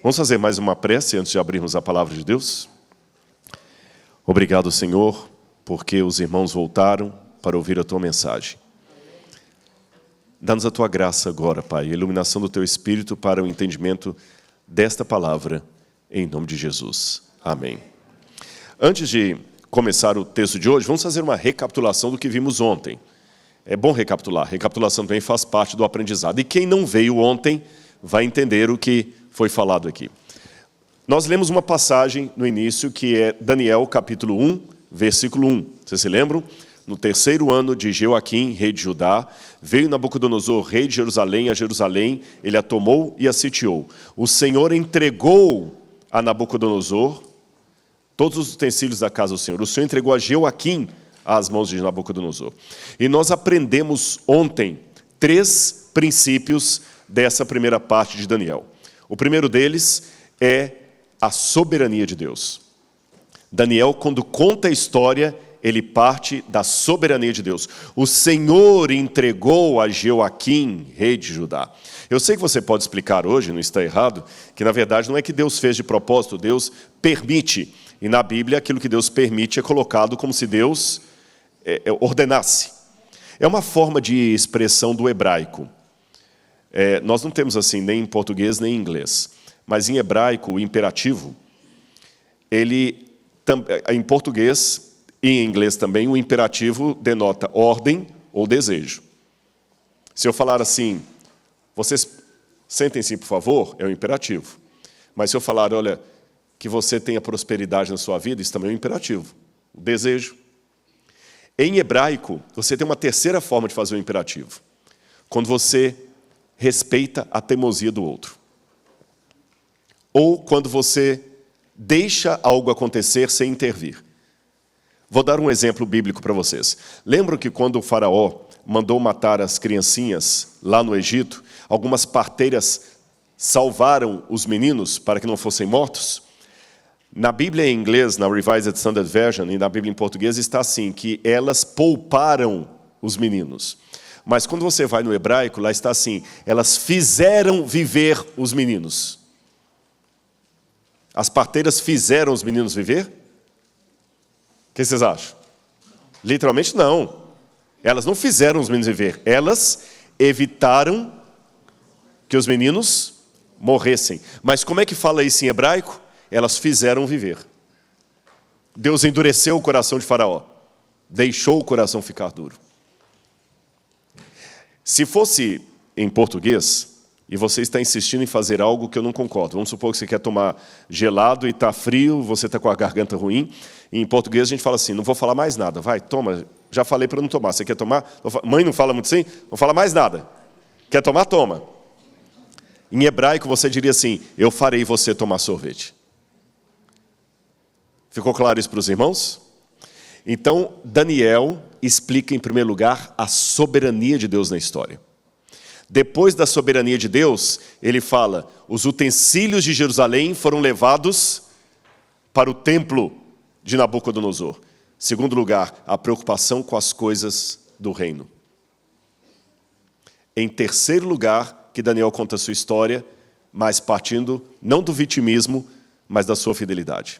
Vamos fazer mais uma prece antes de abrirmos a palavra de Deus? Obrigado, Senhor, porque os irmãos voltaram para ouvir a Tua mensagem. Dá-nos a Tua graça agora, Pai, a iluminação do Teu Espírito para o entendimento desta palavra, em nome de Jesus. Amém. Antes de começar o texto de hoje, vamos fazer uma recapitulação do que vimos ontem. É bom recapitular. Recapitulação também faz parte do aprendizado. E quem não veio ontem vai entender o que foi falado aqui. Nós lemos uma passagem no início que é Daniel capítulo 1, versículo 1. Vocês se lembram? No terceiro ano de Jeoaquim, rei de Judá, veio Nabucodonosor, rei de Jerusalém, a Jerusalém, ele a tomou e a sitiou. O Senhor entregou a Nabucodonosor todos os utensílios da casa do Senhor. O Senhor entregou a Jeoaquim às mãos de Nabucodonosor. E nós aprendemos ontem 3 princípios dessa primeira parte de Daniel. O primeiro deles é a soberania de Deus. Daniel, quando conta a história, ele parte da soberania de Deus. O Senhor entregou a Jeoaquim, rei de Judá. Eu sei que você pode explicar hoje, não está errado, que na verdade não é que Deus fez de propósito, Deus permite. E na Bíblia, aquilo que Deus permite é colocado como se Deus ordenasse. É uma forma de expressão do hebraico. Nós não temos assim nem em português nem em inglês. Mas em hebraico, o imperativo, em português e em inglês também, o imperativo denota ordem ou desejo. Se eu falar assim, vocês sentem-se, por favor, é um imperativo. Mas se eu falar, olha, que você tenha prosperidade na sua vida, isso também é um imperativo, o desejo. Em hebraico, você tem uma terceira forma de fazer o imperativo. Quando você respeita a teimosia do outro. Ou quando você deixa algo acontecer sem intervir. Vou dar um exemplo bíblico para vocês. Lembram que quando o faraó mandou matar as criancinhas lá no Egito, algumas parteiras salvaram os meninos para que não fossem mortos? Na Bíblia em inglês, na Revised Standard Version, e na Bíblia em português, está assim, que elas pouparam os meninos. Mas quando você vai no hebraico, lá está assim, elas fizeram viver os meninos. As parteiras fizeram os meninos viver? O que vocês acham? Literalmente não. Elas não fizeram os meninos viver. Elas evitaram que os meninos morressem. Mas como é que fala isso em hebraico? Elas fizeram viver. Deus endureceu o coração de Faraó. Deixou o coração ficar duro. Se fosse em português, e você está insistindo em fazer algo que eu não concordo, vamos supor que você quer tomar gelado e está frio, você está com a garganta ruim, e em português a gente fala assim, não vou falar mais nada, vai, toma, já falei para não tomar, você quer tomar? Mãe não fala muito assim? Não fala mais nada. Quer tomar? Toma. Em hebraico você diria assim, eu farei você tomar sorvete. Ficou claro isso para os irmãos? Então, Daniel explica, em primeiro lugar, a soberania de Deus na história. Depois da soberania de Deus, ele fala, os utensílios de Jerusalém foram levados para o templo de Nabucodonosor. Segundo lugar, a preocupação com as coisas do reino. Em terceiro lugar, que Daniel conta a sua história, mas partindo não do vitimismo, mas da sua fidelidade.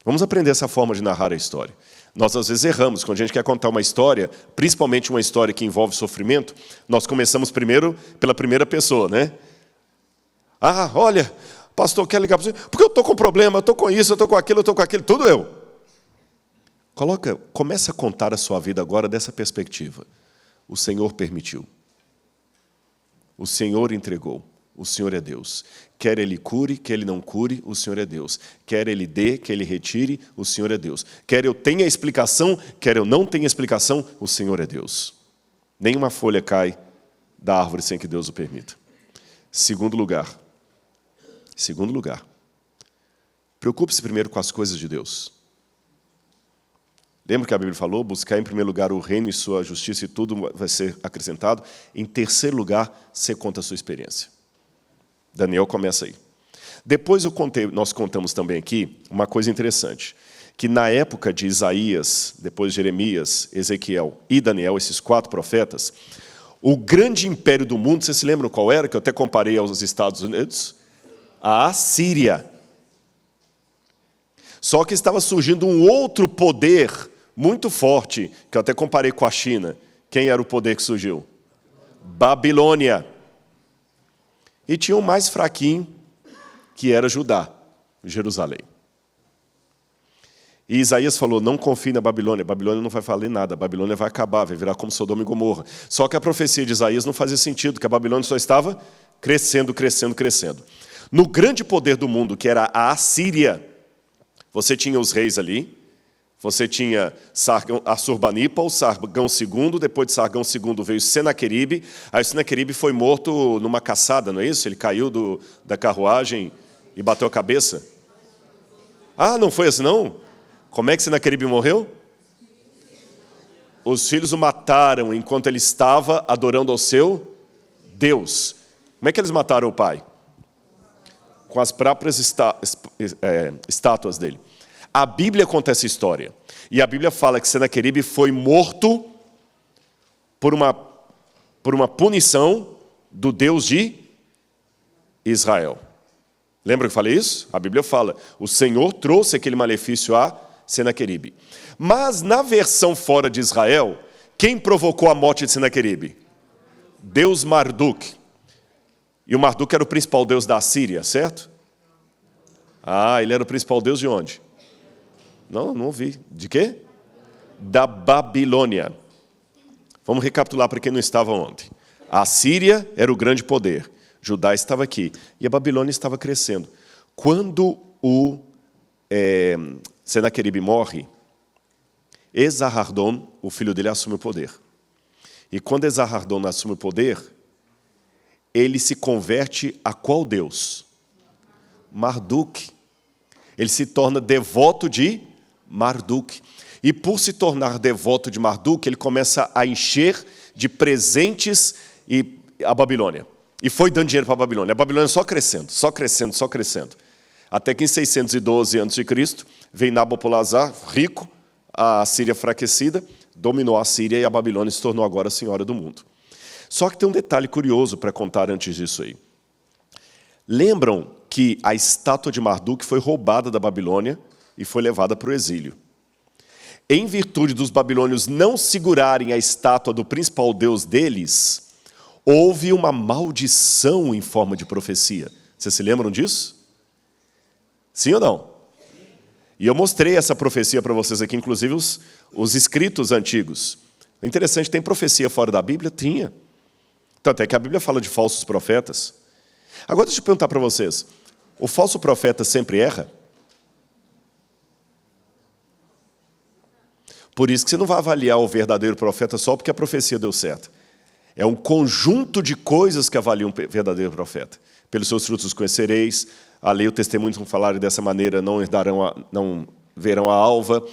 Vamos aprender essa forma de narrar a história. Nós, às vezes, erramos. Quando a gente quer contar uma história, principalmente uma história que envolve sofrimento, nós começamos primeiro pela primeira pessoa, né? Ah, olha, pastor, quer ligar para você? Porque eu estou com problema, eu estou com isso, eu estou com aquilo, tudo eu. Começa a contar a sua vida agora dessa perspectiva. O Senhor permitiu. O Senhor entregou. O Senhor é Deus. Quer Ele cure, quer Ele não cure, o Senhor é Deus. Quer Ele dê, quer Ele retire, o Senhor é Deus. Quer eu tenha explicação, quer eu não tenha explicação, o Senhor é Deus. Nenhuma folha cai da árvore sem que Deus o permita. Segundo lugar, preocupe-se primeiro com as coisas de Deus. Lembra que a Bíblia falou? Buscar em primeiro lugar o reino e sua justiça e tudo vai ser acrescentado. Em terceiro lugar, você conta a sua experiência. Daniel começa aí. Depois nós contamos também aqui uma coisa interessante, que na época de Isaías, depois Jeremias, Ezequiel e Daniel, esses 4 profetas, o grande império do mundo, vocês se lembram qual era? Que eu até comparei aos Estados Unidos? A Assíria. Só que estava surgindo um outro poder muito forte, que eu até comparei com a China. Quem era o poder que surgiu? Babilônia. E tinha um mais fraquinho, que era Judá, Jerusalém. E Isaías falou, não confie na Babilônia. Babilônia não vai valer nada, a Babilônia vai acabar, vai virar como Sodoma e Gomorra. Só que a profecia de Isaías não fazia sentido, porque a Babilônia só estava crescendo, crescendo, crescendo. No grande poder do mundo, que era a Assíria, você tinha os reis ali, você tinha Assurbanipal, Sargão II, depois de Sargão II veio Senaqueribe, aí Senaqueribe foi morto numa caçada, não é isso? Ele caiu da carruagem e bateu a cabeça. Ah, não foi assim não? Como é que Senaqueribe morreu? Os filhos o mataram enquanto ele estava adorando ao seu Deus. Como é que eles mataram o pai? Com as próprias estátuas dele. A Bíblia conta essa história. E a Bíblia fala que Senaqueribe foi morto por uma punição do Deus de Israel. Lembra que eu falei isso? A Bíblia fala, o Senhor trouxe aquele malefício a Senaqueribe. Mas na versão fora de Israel, quem provocou a morte de Senaqueribe? Deus Marduk. E o Marduk era o principal deus da Assíria, certo? Ah, ele era o principal deus de onde? Não ouvi. De quê? Da Babilônia. Vamos recapitular para quem não estava ontem. A Assíria era o grande poder. Judá estava aqui. E a Babilônia estava crescendo. Quando o Senaqueribe morre, Esarhadon, o filho dele, assume o poder. E quando Esarhadon assume o poder, ele se converte a qual Deus? Marduk. Ele se torna devoto de Marduk. E por se tornar devoto de Marduk, ele começa a encher de presentes a Babilônia. E foi dando dinheiro para a Babilônia. A Babilônia só crescendo, só crescendo, só crescendo. Até que em 612 a.C., veio Nabopolassar, rico, a Síria enfraquecida, dominou a Síria e a Babilônia se tornou agora a senhora do mundo. Só que tem um detalhe curioso para contar antes disso aí. Lembram que a estátua de Marduk foi roubada da Babilônia e foi levada para o exílio. Em virtude dos babilônios não segurarem a estátua do principal deus deles, houve uma maldição em forma de profecia. Vocês se lembram disso? Sim ou não? E eu mostrei essa profecia para vocês aqui, inclusive os escritos antigos. É interessante, tem profecia fora da Bíblia? Tinha. Tanto é que a Bíblia fala de falsos profetas. Agora deixa eu perguntar para vocês, o falso profeta sempre erra? Por isso que você não vai avaliar o verdadeiro profeta só porque a profecia deu certo. É um conjunto de coisas que avaliam o verdadeiro profeta. Pelos seus frutos os conhecereis, a lei e o testemunho não falarem dessa maneira, não verão a alva,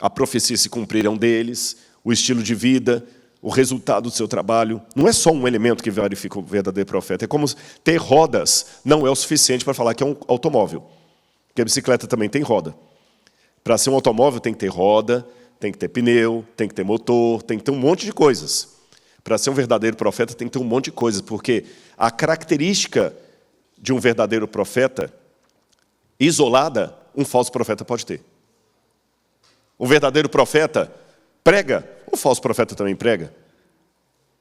a profecia se cumprirão deles, o estilo de vida, o resultado do seu trabalho. Não é só um elemento que verifica o verdadeiro profeta, é como ter rodas não é o suficiente para falar que é um automóvel. Porque a bicicleta também tem roda. Para ser um automóvel tem que ter roda, tem que ter pneu, tem que ter motor, tem que ter um monte de coisas. Para ser um verdadeiro profeta tem que ter um monte de coisas, porque a característica de um verdadeiro profeta, isolada, um falso profeta pode ter. O verdadeiro profeta prega, o falso profeta também prega.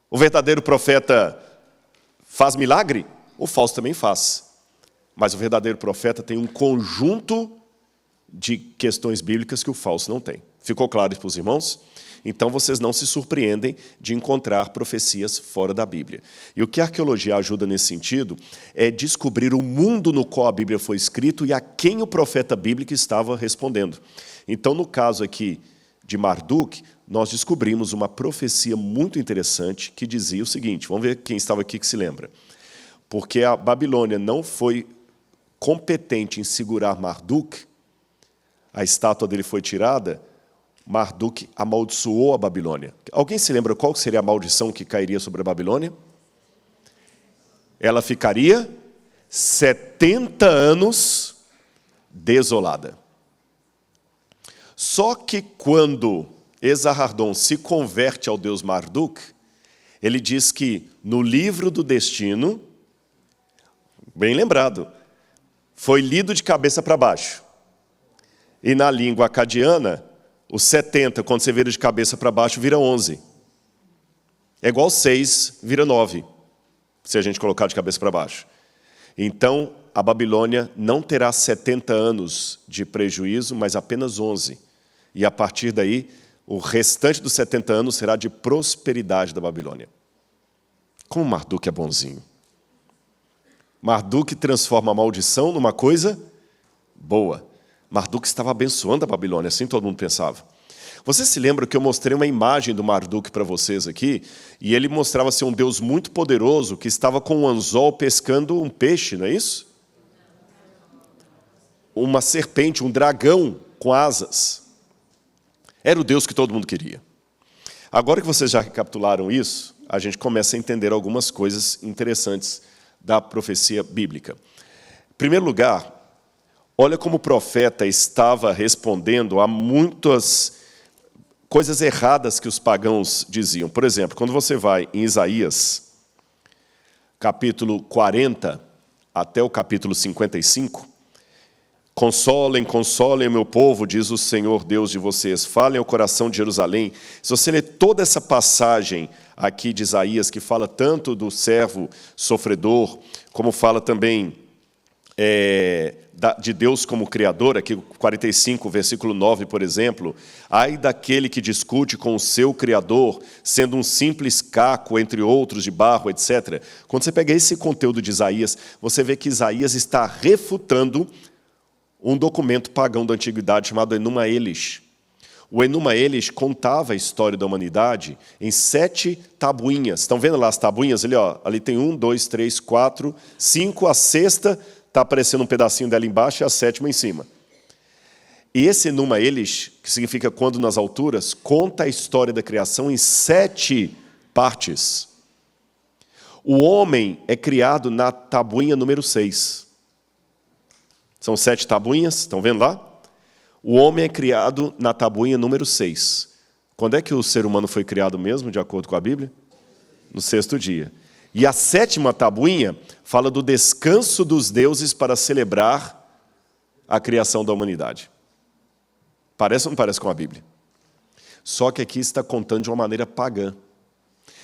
O verdadeiro profeta faz milagre, o falso também faz. Mas o verdadeiro profeta tem um conjunto de questões bíblicas que o falso não tem. Ficou claro isso para os irmãos? Então vocês não se surpreendem de encontrar profecias fora da Bíblia. E o que a arqueologia ajuda nesse sentido é descobrir o mundo no qual a Bíblia foi escrita e a quem o profeta bíblico estava respondendo. Então, no caso aqui de Marduk, nós descobrimos uma profecia muito interessante que dizia o seguinte, vamos ver quem estava aqui que se lembra. Porque a Babilônia não foi competente em segurar Marduk, a estátua dele foi tirada, Marduk amaldiçoou a Babilônia. Alguém se lembra qual seria a maldição que cairia sobre a Babilônia? Ela ficaria 70 anos desolada. Só que quando Esarhadon se converte ao deus Marduk, ele diz que no livro do destino, Bem lembrado. Foi lido de cabeça para baixo. E na língua acadiana, os 70, quando você vira de cabeça para baixo, vira 11. É igual 6, vira 9, se a gente colocar de cabeça para baixo. Então, a Babilônia não terá 70 anos de prejuízo, mas apenas 11. E a partir daí, o restante dos 70 anos será de prosperidade da Babilônia. Como Marduk é bonzinho. Marduk transforma a maldição numa coisa boa. Marduk estava abençoando a Babilônia, assim todo mundo pensava. Você se lembra que eu mostrei uma imagem do Marduk para vocês aqui, e ele mostrava ser um Deus muito poderoso que estava com um anzol pescando um peixe, não é isso? Uma serpente, um dragão com asas. Era o Deus que todo mundo queria. Agora que vocês já recapitularam isso, a gente começa a entender algumas coisas interessantes da profecia bíblica. Em primeiro lugar, olha como o profeta estava respondendo a muitas coisas erradas que os pagãos diziam. Por exemplo, quando você vai em Isaías, capítulo 40 até o capítulo 55, consolem, consolem o meu povo, diz o Senhor Deus de vocês, falem ao coração de Jerusalém. Se você ler toda essa passagem aqui de Isaías, que fala tanto do servo sofredor, como fala também de Deus como Criador, aqui 45, versículo 9, por exemplo, ai daquele que discute com o seu Criador, sendo um simples caco entre outros de barro, etc. Quando você pega esse conteúdo de Isaías, você vê que Isaías está refutando um documento pagão da antiguidade chamado Enuma Elish. O Enuma Elish contava a história da humanidade em 7 tabuinhas. Estão vendo lá as tabuinhas? Ali tem 1, 2, 3, 4, 5, a sexta está aparecendo um pedacinho dela embaixo e a 7ª em cima. E esse Enuma Elish, que significa quando nas alturas, conta a história da criação em 7 partes. O homem é criado na tabuinha número 6. São 7 tabuinhas, estão vendo lá? O homem é criado na tabuinha número 6. Quando é que o ser humano foi criado mesmo, de acordo com a Bíblia? No 6º dia. E a 7ª tabuinha fala do descanso dos deuses para celebrar a criação da humanidade. Parece ou não parece com a Bíblia? Só que aqui está contando de uma maneira pagã.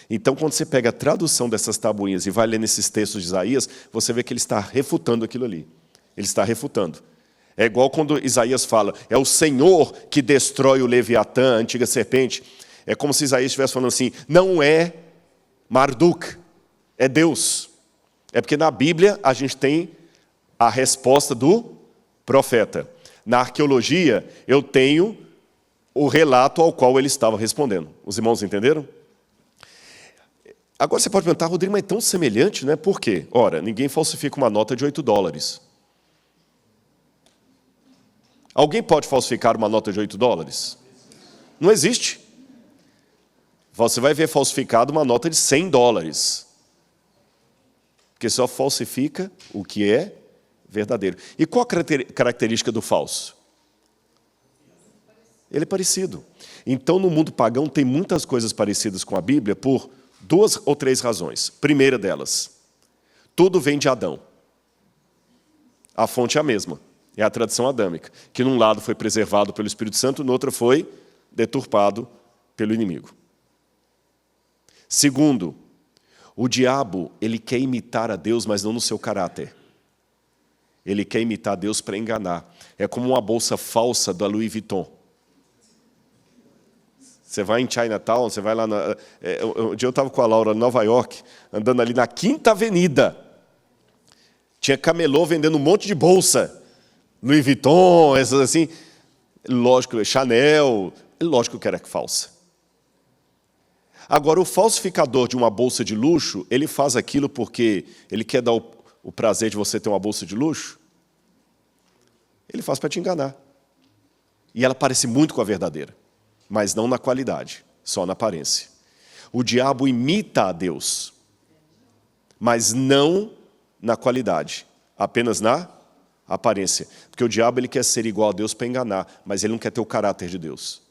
Então, quando você pega a tradução dessas tabuinhas e vai ler nesses textos de Isaías, você vê que ele está refutando aquilo ali. Ele está refutando. É igual quando Isaías fala, é o Senhor que destrói o Leviatã, a antiga serpente. É como se Isaías estivesse falando assim, não é Marduk, é Deus. É porque na Bíblia a gente tem a resposta do profeta. Na arqueologia eu tenho o relato ao qual ele estava respondendo. Os irmãos entenderam? Agora você pode perguntar, Rodrigo, mas é tão semelhante, né? Por quê? Ora, ninguém falsifica uma nota de $8. Alguém pode falsificar uma nota de $8? Não existe. Você vai ver falsificado uma nota de $100. Porque só falsifica o que é verdadeiro. E qual a característica do falso? Ele é parecido. Então, no mundo pagão, tem muitas coisas parecidas com a Bíblia por 2 ou 3 razões. Primeira delas, tudo vem de Adão. A fonte é a mesma. É a tradição adâmica, que num lado foi preservado pelo Espírito Santo, no outro foi deturpado pelo inimigo. Segundo, o diabo, ele quer imitar a Deus, mas não no seu caráter. Ele quer imitar Deus para enganar. É como uma bolsa falsa da Louis Vuitton. Você vai em Chinatown, você vai lá... Um dia eu estava com a Laura em Nova York, andando ali na 5ª Avenida. Tinha camelô vendendo um monte de bolsa. Louis Vuitton, essas assim. Lógico, Chanel, lógico que era falsa. Agora, o falsificador de uma bolsa de luxo, ele faz aquilo porque ele quer dar o prazer de você ter uma bolsa de luxo? Ele faz para te enganar. E ela parece muito com a verdadeira, mas não na qualidade, só na aparência. O diabo imita a Deus, mas não na qualidade, apenas na aparência. Porque o diabo ele quer ser igual a Deus para enganar, mas ele não quer ter o caráter de Deus.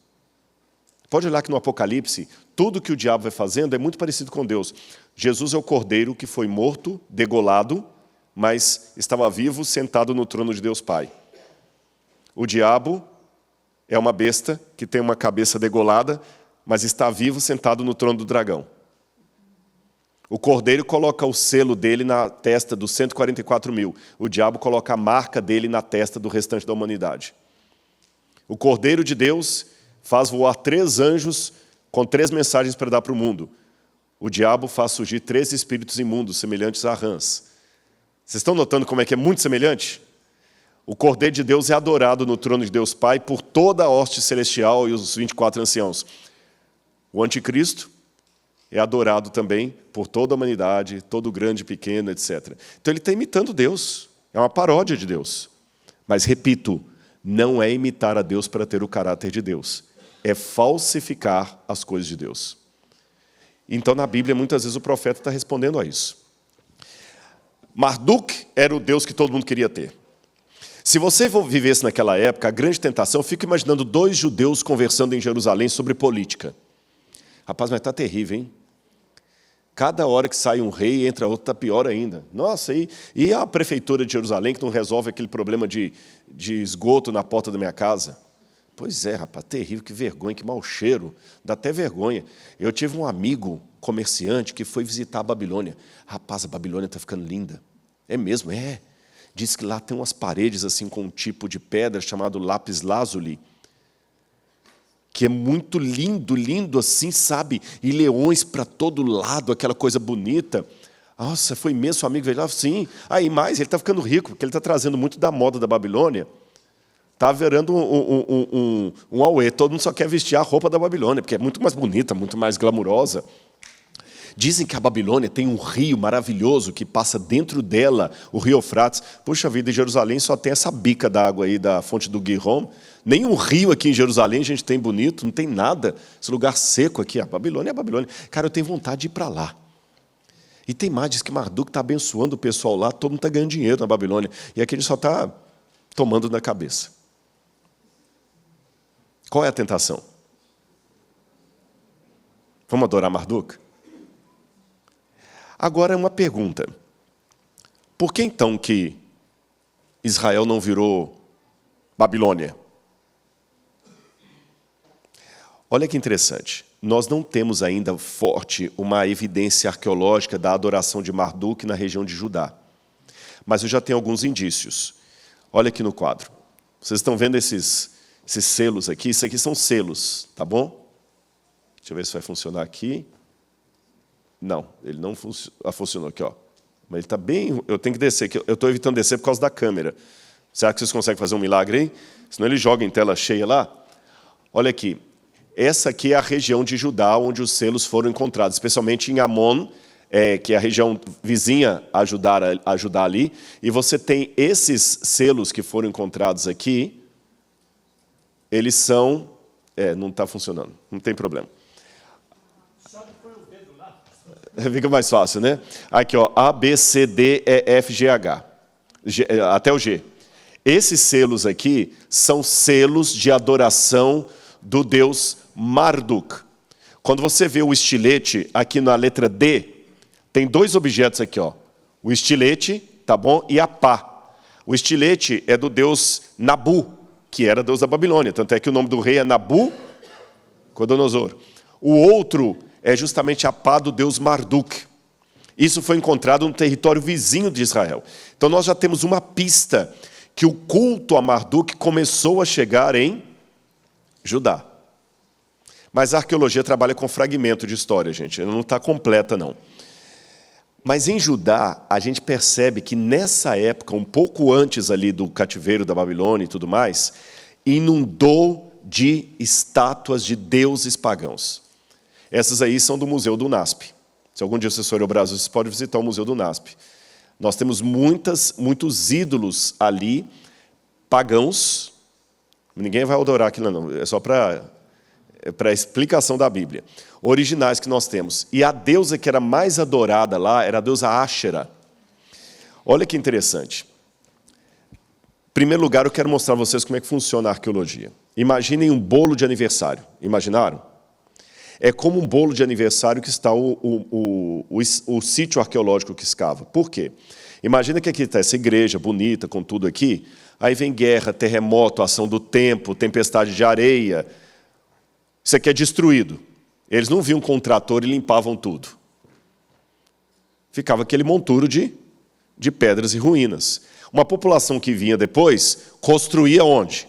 Pode olhar que no Apocalipse, tudo que o diabo vai fazendo é muito parecido com Deus. Jesus é o cordeiro que foi morto, degolado, mas estava vivo, sentado no trono de Deus Pai. O diabo é uma besta que tem uma cabeça degolada, mas está vivo, sentado no trono do dragão. O cordeiro coloca o selo dele na testa dos 144 mil. O diabo coloca a marca dele na testa do restante da humanidade. O cordeiro de Deus faz voar 3 anjos com 3 mensagens para dar para o mundo. O diabo faz surgir 3 espíritos imundos, semelhantes a rãs. Vocês estão notando como é que é muito semelhante? O cordeiro de Deus é adorado no trono de Deus Pai por toda a hoste celestial e os 24 anciãos. O anticristo é adorado também por toda a humanidade, todo grande, pequeno, etc. Então ele está imitando Deus, é uma paródia de Deus. Mas, repito, não é imitar a Deus para ter o caráter de Deus, é falsificar as coisas de Deus. Então, na Bíblia, muitas vezes o profeta está respondendo a isso. Marduk era o Deus que todo mundo queria ter. Se você vivesse naquela época, a grande tentação, eu fico imaginando 2 judeus conversando em Jerusalém sobre política. Rapaz, mas está terrível, hein? Cada hora que sai um rei, entra outro, está pior ainda. Nossa, e a prefeitura de Jerusalém que não resolve aquele problema de esgoto na porta da minha casa? Pois é, rapaz, terrível, que vergonha, que mau cheiro, dá até vergonha. Eu tive um amigo comerciante que foi visitar a Babilônia. Rapaz, a Babilônia está ficando linda. É mesmo, é. Diz que lá tem umas paredes assim com um tipo de pedra chamado lápis lazuli, que é muito lindo, lindo assim, sabe? E leões para todo lado, aquela coisa bonita. Nossa, foi mesmo, seu amigo veio lá? Sim. Aí mais, ele está ficando rico, porque ele está trazendo muito da moda da Babilônia. Está virando um auê, todo mundo só quer vestir a roupa da Babilônia, porque é muito mais bonita, muito mais glamurosa. Dizem que a Babilônia tem um rio maravilhoso que passa dentro dela, o rio Eufrates. Puxa vida, em Jerusalém só tem essa bica d'água aí da fonte do Gihon. Nem um rio aqui em Jerusalém a gente tem bonito, não tem nada. Esse lugar seco aqui, a Babilônia é a Babilônia. Cara, eu tenho vontade de ir para lá. E tem mais, diz que Marduk está abençoando o pessoal lá, todo mundo está ganhando dinheiro na Babilônia. E aqui a gente só está tomando na cabeça. Qual é a tentação? Vamos adorar Marduk? Agora, uma pergunta. Por que, então, que Israel não virou Babilônia? Olha que interessante. Nós não temos ainda forte uma evidência arqueológica da adoração de Marduk na região de Judá. Mas eu já tenho alguns indícios. Olha aqui no quadro. Vocês estão vendo esses selos aqui? Isso aqui são selos, tá bom? Deixa eu ver se vai funcionar aqui. Não, ele não funcionou aqui, ó. Mas ele está bem... Eu tenho que descer aqui. Eu estou evitando descer por causa da câmera. Será que vocês conseguem fazer um milagre aí? Senão ele joga em tela cheia lá. Olha aqui. Essa aqui é a região de Judá onde os selos foram encontrados, especialmente em Amon, que é a região vizinha a Judá ali. E você tem esses selos que foram encontrados aqui. Eles são... não está funcionando. Não tem problema. Fica mais fácil, né? Aqui, ó, A, B, C, D, E, F, G, H. Até o G. Esses selos aqui são selos de adoração do deus Marduk. Quando você vê o estilete aqui na letra D, tem 2 objetos aqui, ó. O estilete, tá bom? E a pá. O estilete é do deus Nabu, que era deus da Babilônia. Tanto é que o nome do rei é Nabucodonosor. O outro é justamente a pá do deus Marduk. Isso foi encontrado no território vizinho de Israel. Então nós já temos uma pista que o culto a Marduk começou a chegar em Judá. Mas a arqueologia trabalha com fragmento de história, gente. Ela não está completa, não. Mas em Judá, a gente percebe que nessa época, um pouco antes ali do cativeiro da Babilônia e tudo mais, inundou de estátuas de deuses pagãos. Essas aí são do Museu do NASP. Se algum dia vocês forem ao Brasil, vocês podem visitar o Museu do NASP. Nós temos muitos ídolos ali, pagãos. Ninguém vai adorar aquilo, não. É só para a explicação da Bíblia. Originais que nós temos. E a deusa que era mais adorada lá era a deusa Áshera. Olha que interessante. Em primeiro lugar, eu quero mostrar a vocês como é que funciona a arqueologia. Imaginem um bolo de aniversário. Imaginaram? É como um bolo de aniversário que está o sítio arqueológico que escava. Por quê? Imagina que aqui está essa igreja bonita, com tudo aqui, aí vem guerra, terremoto, ação do tempo, tempestade de areia. Isso aqui é destruído. Eles não vinham com um trator e limpavam tudo. Ficava aquele monturo de pedras e ruínas. Uma população que vinha depois, construía onde?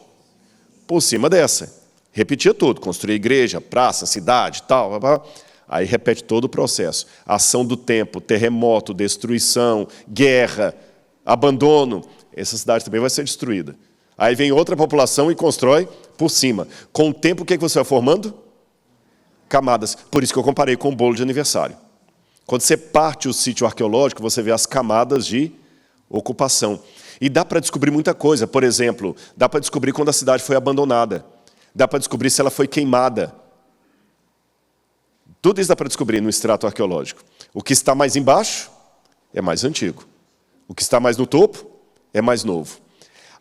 Por cima dessa. Repetia tudo, construía igreja, praça, cidade, tal. Aí repete todo o processo. Ação do tempo, terremoto, destruição, guerra, abandono. Essa cidade também vai ser destruída. Aí vem outra população e constrói por cima. Com o tempo, o que você vai formando? Camadas. Por isso que eu comparei com o bolo de aniversário. Quando você parte o sítio arqueológico, você vê as camadas de ocupação. E dá para descobrir muita coisa. Por exemplo, dá para descobrir quando a cidade foi abandonada. Dá para descobrir se ela foi queimada. Tudo isso dá para descobrir no extrato arqueológico. O que está mais embaixo é mais antigo. O que está mais no topo é mais novo.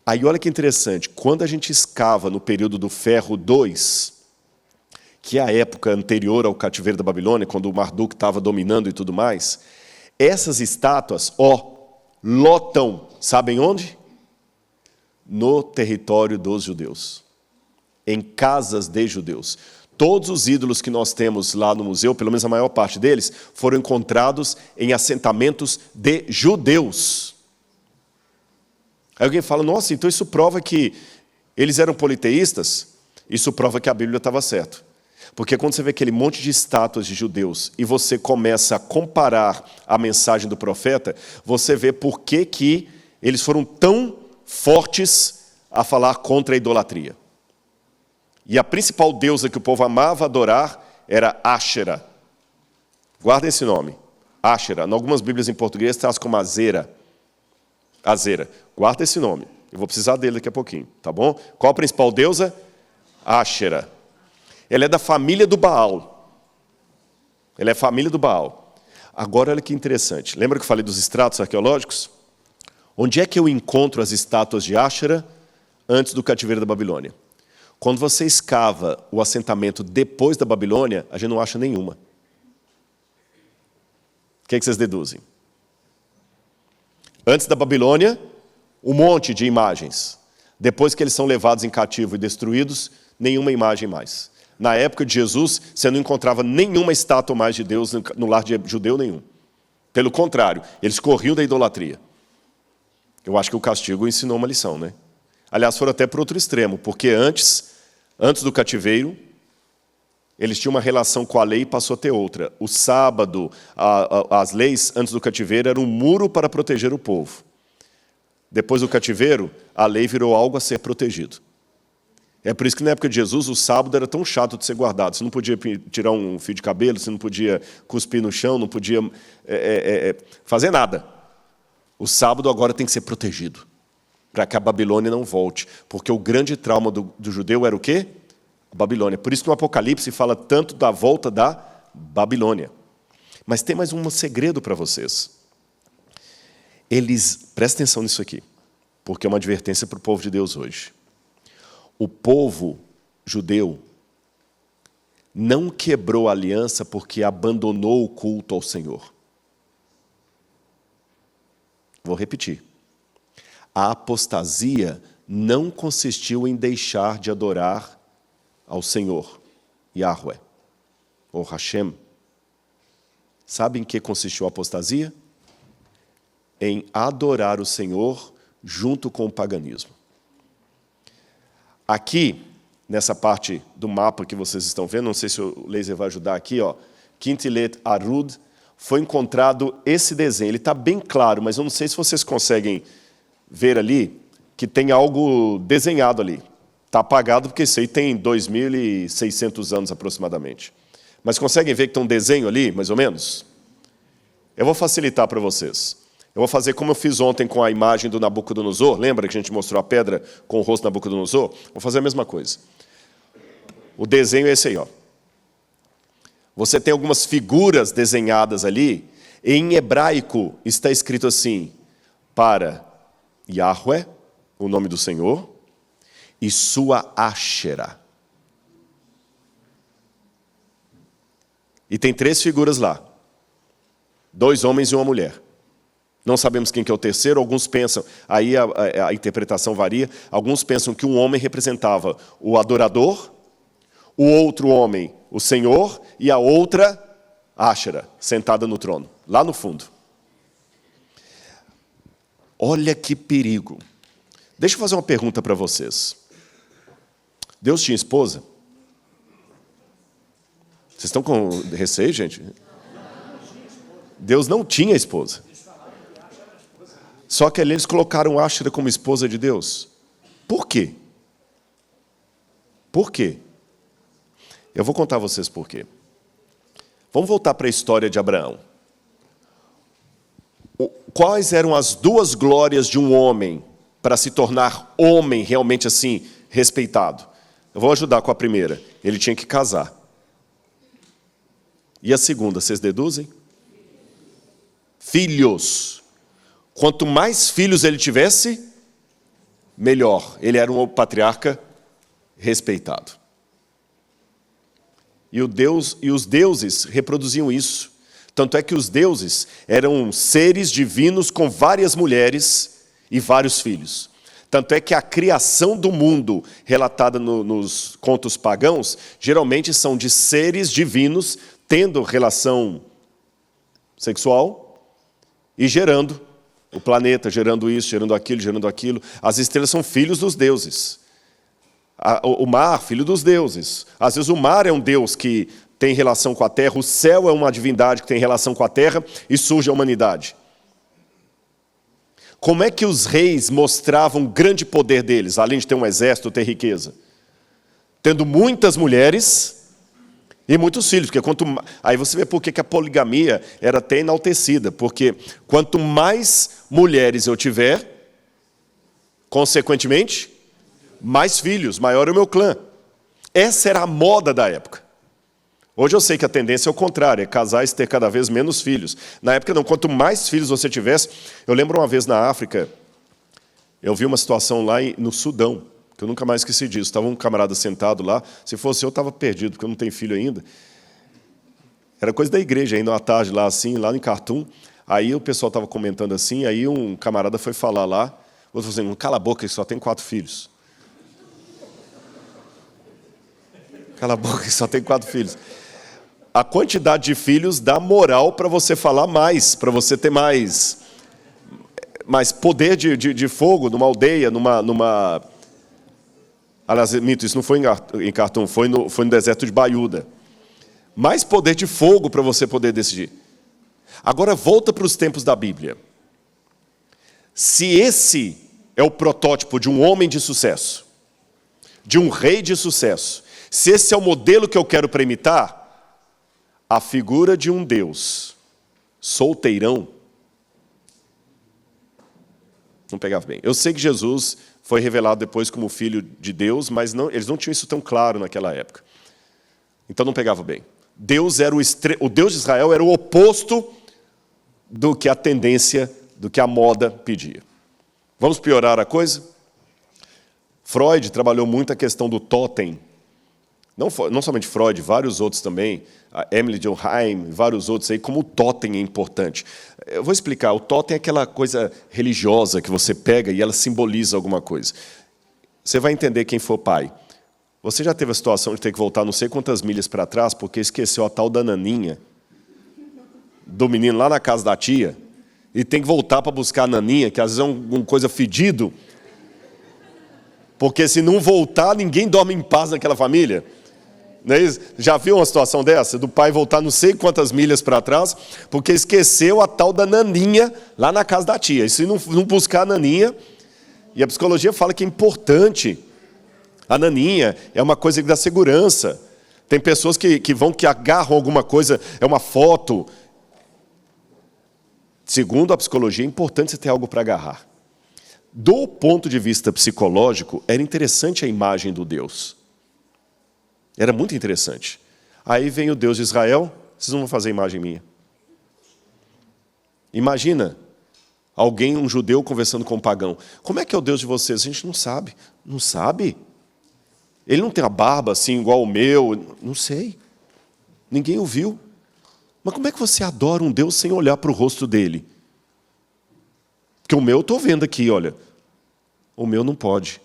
Aí olha que interessante, quando a gente escava no período do Ferro II, que é a época anterior ao cativeiro da Babilônia, quando o Marduk estava dominando e tudo mais, essas estátuas, lotam, sabem onde? No território dos judeus. Em casas de judeus. Todos os ídolos que nós temos lá no museu, pelo menos a maior parte deles, foram encontrados em assentamentos de judeus. Aí alguém fala, nossa, então isso prova que eles eram politeístas? Isso prova que a Bíblia estava certa. Porque quando você vê aquele monte de estátuas de judeus e você começa a comparar a mensagem do profeta, você vê por que eles foram tão fortes a falar contra a idolatria. E a principal deusa que o povo amava adorar era Áshera. Guardem esse nome, Áshera. Em algumas Bíblias em português traz como Azera. Azera. Guarda esse nome. Eu vou precisar dele daqui a pouquinho, tá bom? Qual a principal deusa? Áshera. Ela é da família do Baal. Ela é família do Baal. Agora, olha que interessante. Lembra que eu falei dos estratos arqueológicos? Onde é que eu encontro as estátuas de Áshera antes do cativeiro da Babilônia? Quando você escava o assentamento depois da Babilônia, a gente não acha nenhuma. O que é que vocês deduzem? Antes da Babilônia, um monte de imagens. Depois que eles são levados em cativo e destruídos, nenhuma imagem mais. Na época de Jesus, você não encontrava nenhuma estátua mais de Deus no lar de judeu nenhum. Pelo contrário, eles corriam da idolatria. Eu acho que o castigo ensinou uma lição, né? Aliás, foram até para outro extremo, porque antes do cativeiro, eles tinham uma relação com a lei e passou a ter outra. O sábado, as leis antes do cativeiro eram um muro para proteger o povo. Depois do cativeiro, a lei virou algo a ser protegido. É por isso que na época de Jesus o sábado era tão chato de ser guardado. Você não podia tirar um fio de cabelo, você não podia cuspir no chão, não podia fazer nada. O sábado agora tem que ser protegido, para que a Babilônia não volte. Porque o grande trauma do judeu era o quê? A Babilônia. Por isso que no Apocalipse fala tanto da volta da Babilônia. Mas tem mais um segredo para vocês. Prestem atenção nisso aqui, porque é uma advertência para o povo de Deus hoje. O povo judeu não quebrou a aliança porque abandonou o culto ao Senhor. Vou repetir. A apostasia não consistiu em deixar de adorar ao Senhor, Yahweh, ou Hashem. Sabe em que consistiu a apostasia? Em adorar o Senhor junto com o paganismo. Aqui, nessa parte do mapa que vocês estão vendo, não sei se o laser vai ajudar aqui, Quintilet Arud, foi encontrado esse desenho. Ele está bem claro, mas eu não sei se vocês conseguem ver ali que tem algo desenhado ali. Está apagado porque isso aí tem 2.600 anos aproximadamente. Mas conseguem ver que tem um desenho ali, mais ou menos? Eu vou facilitar para vocês. Eu vou fazer como eu fiz ontem com a imagem do Nabucodonosor. Lembra que a gente mostrou a pedra com o rosto do Nabucodonosor? Vou fazer a mesma coisa. O desenho é esse aí. Você tem algumas figuras desenhadas ali. Em hebraico está escrito assim, para Yahweh, o nome do Senhor, e sua Áshera. E tem 3 figuras lá. 2 homens e uma mulher. Não sabemos quem que é o terceiro, alguns pensam, aí a interpretação varia, alguns pensam que um homem representava o adorador, o outro homem, o Senhor, e a outra, Áshera, sentada no trono, lá no fundo. Olha que perigo. Deixa eu fazer uma pergunta para vocês. Deus tinha esposa? Vocês estão com receio, gente? Deus não tinha esposa. Só que eles colocaram Áshera como esposa de Deus. Por quê? Por quê? Eu vou contar a vocês por quê. Vamos voltar para a história de Abraão. Quais eram as duas glórias de um homem para se tornar homem realmente assim, respeitado? Eu vou ajudar com a primeira. Ele tinha que casar. E a segunda, vocês deduzem? Filhos. Quanto mais filhos ele tivesse, melhor. Ele era um patriarca respeitado. E os deuses reproduziam isso. Tanto é que os deuses eram seres divinos com várias mulheres e vários filhos. Tanto é que a criação do mundo, relatada nos contos pagãos, geralmente são de seres divinos tendo relação sexual e gerando o planeta, gerando isso, gerando aquilo, gerando aquilo. As estrelas são filhos dos deuses. O mar, filho dos deuses. Às vezes o mar é um deus que tem relação com a terra, o céu é uma divindade que tem relação com a terra e surge a humanidade. Como é que os reis mostravam o grande poder deles, além de ter um exército, ter riqueza? Tendo muitas mulheres e muitos filhos. Porque aí você vê por que a poligamia era até enaltecida. Porque quanto mais mulheres eu tiver, consequentemente, mais filhos, maior é o meu clã. Essa era a moda da época. Hoje eu sei que a tendência é o contrário, é casais ter cada vez menos filhos. Na época não, quanto mais filhos você tivesse... Eu lembro uma vez na África, eu vi uma situação lá no Sudão, que eu nunca mais esqueci disso. Estava um camarada sentado lá, se fosse eu estava perdido, porque eu não tenho filho ainda. Era coisa da igreja, ainda uma tarde lá assim, lá em Khartoum. Aí o pessoal estava comentando assim, aí um camarada foi falar lá, o outro falou assim, cala a boca, ele só tem 4 filhos. Cala a boca, ele só tem 4 filhos. A quantidade de filhos dá moral para você falar mais, para você ter mais poder de fogo numa aldeia, numa... Aliás, mito, isso não foi em Khartoum, foi no deserto de Baiuda. Mais poder de fogo para você poder decidir. Agora volta para os tempos da Bíblia. Se esse é o protótipo de um homem de sucesso, de um rei de sucesso, se esse é o modelo que eu quero para imitar, a figura de um Deus solteirão não pegava bem. Eu sei que Jesus foi revelado depois como filho de Deus, mas eles não tinham isso tão claro naquela época. Então não pegava bem. Deus era o Deus de Israel era o oposto do que a tendência, do que a moda pedia. Vamos piorar a coisa? Freud trabalhou muito a questão do totem. Não somente Freud, vários outros também, a Emily Durkheim, vários outros aí, como o totem é importante. Eu vou explicar, o totem é aquela coisa religiosa que você pega e ela simboliza alguma coisa. Você vai entender quem for pai. Você já teve a situação de ter que voltar não sei quantas milhas para trás porque esqueceu a tal da naninha do menino lá na casa da tia e tem que voltar para buscar a naninha, que às vezes é uma coisa fedido, porque se não voltar, ninguém dorme em paz naquela família. Não é isso? Já viu uma situação dessa? Do pai voltar não sei quantas milhas para trás, porque esqueceu a tal da naninha lá na casa da tia. E se não buscar a naninha, e a psicologia fala que é importante. A naninha é uma coisa que dá segurança. Tem pessoas que agarram alguma coisa, é uma foto. Segundo a psicologia, é importante você ter algo para agarrar. Do ponto de vista psicológico, era interessante a imagem do Deus. Era muito interessante. Aí vem o Deus de Israel, vocês não vão fazer imagem minha. Imagina um judeu conversando com um pagão. Como é que é o Deus de vocês? A gente não sabe. Não sabe? Ele não tem a barba assim igual o meu? Não sei. Ninguém o viu. Mas como é que você adora um Deus sem olhar para o rosto dele? Porque o meu eu estou vendo aqui, olha. O meu não pode.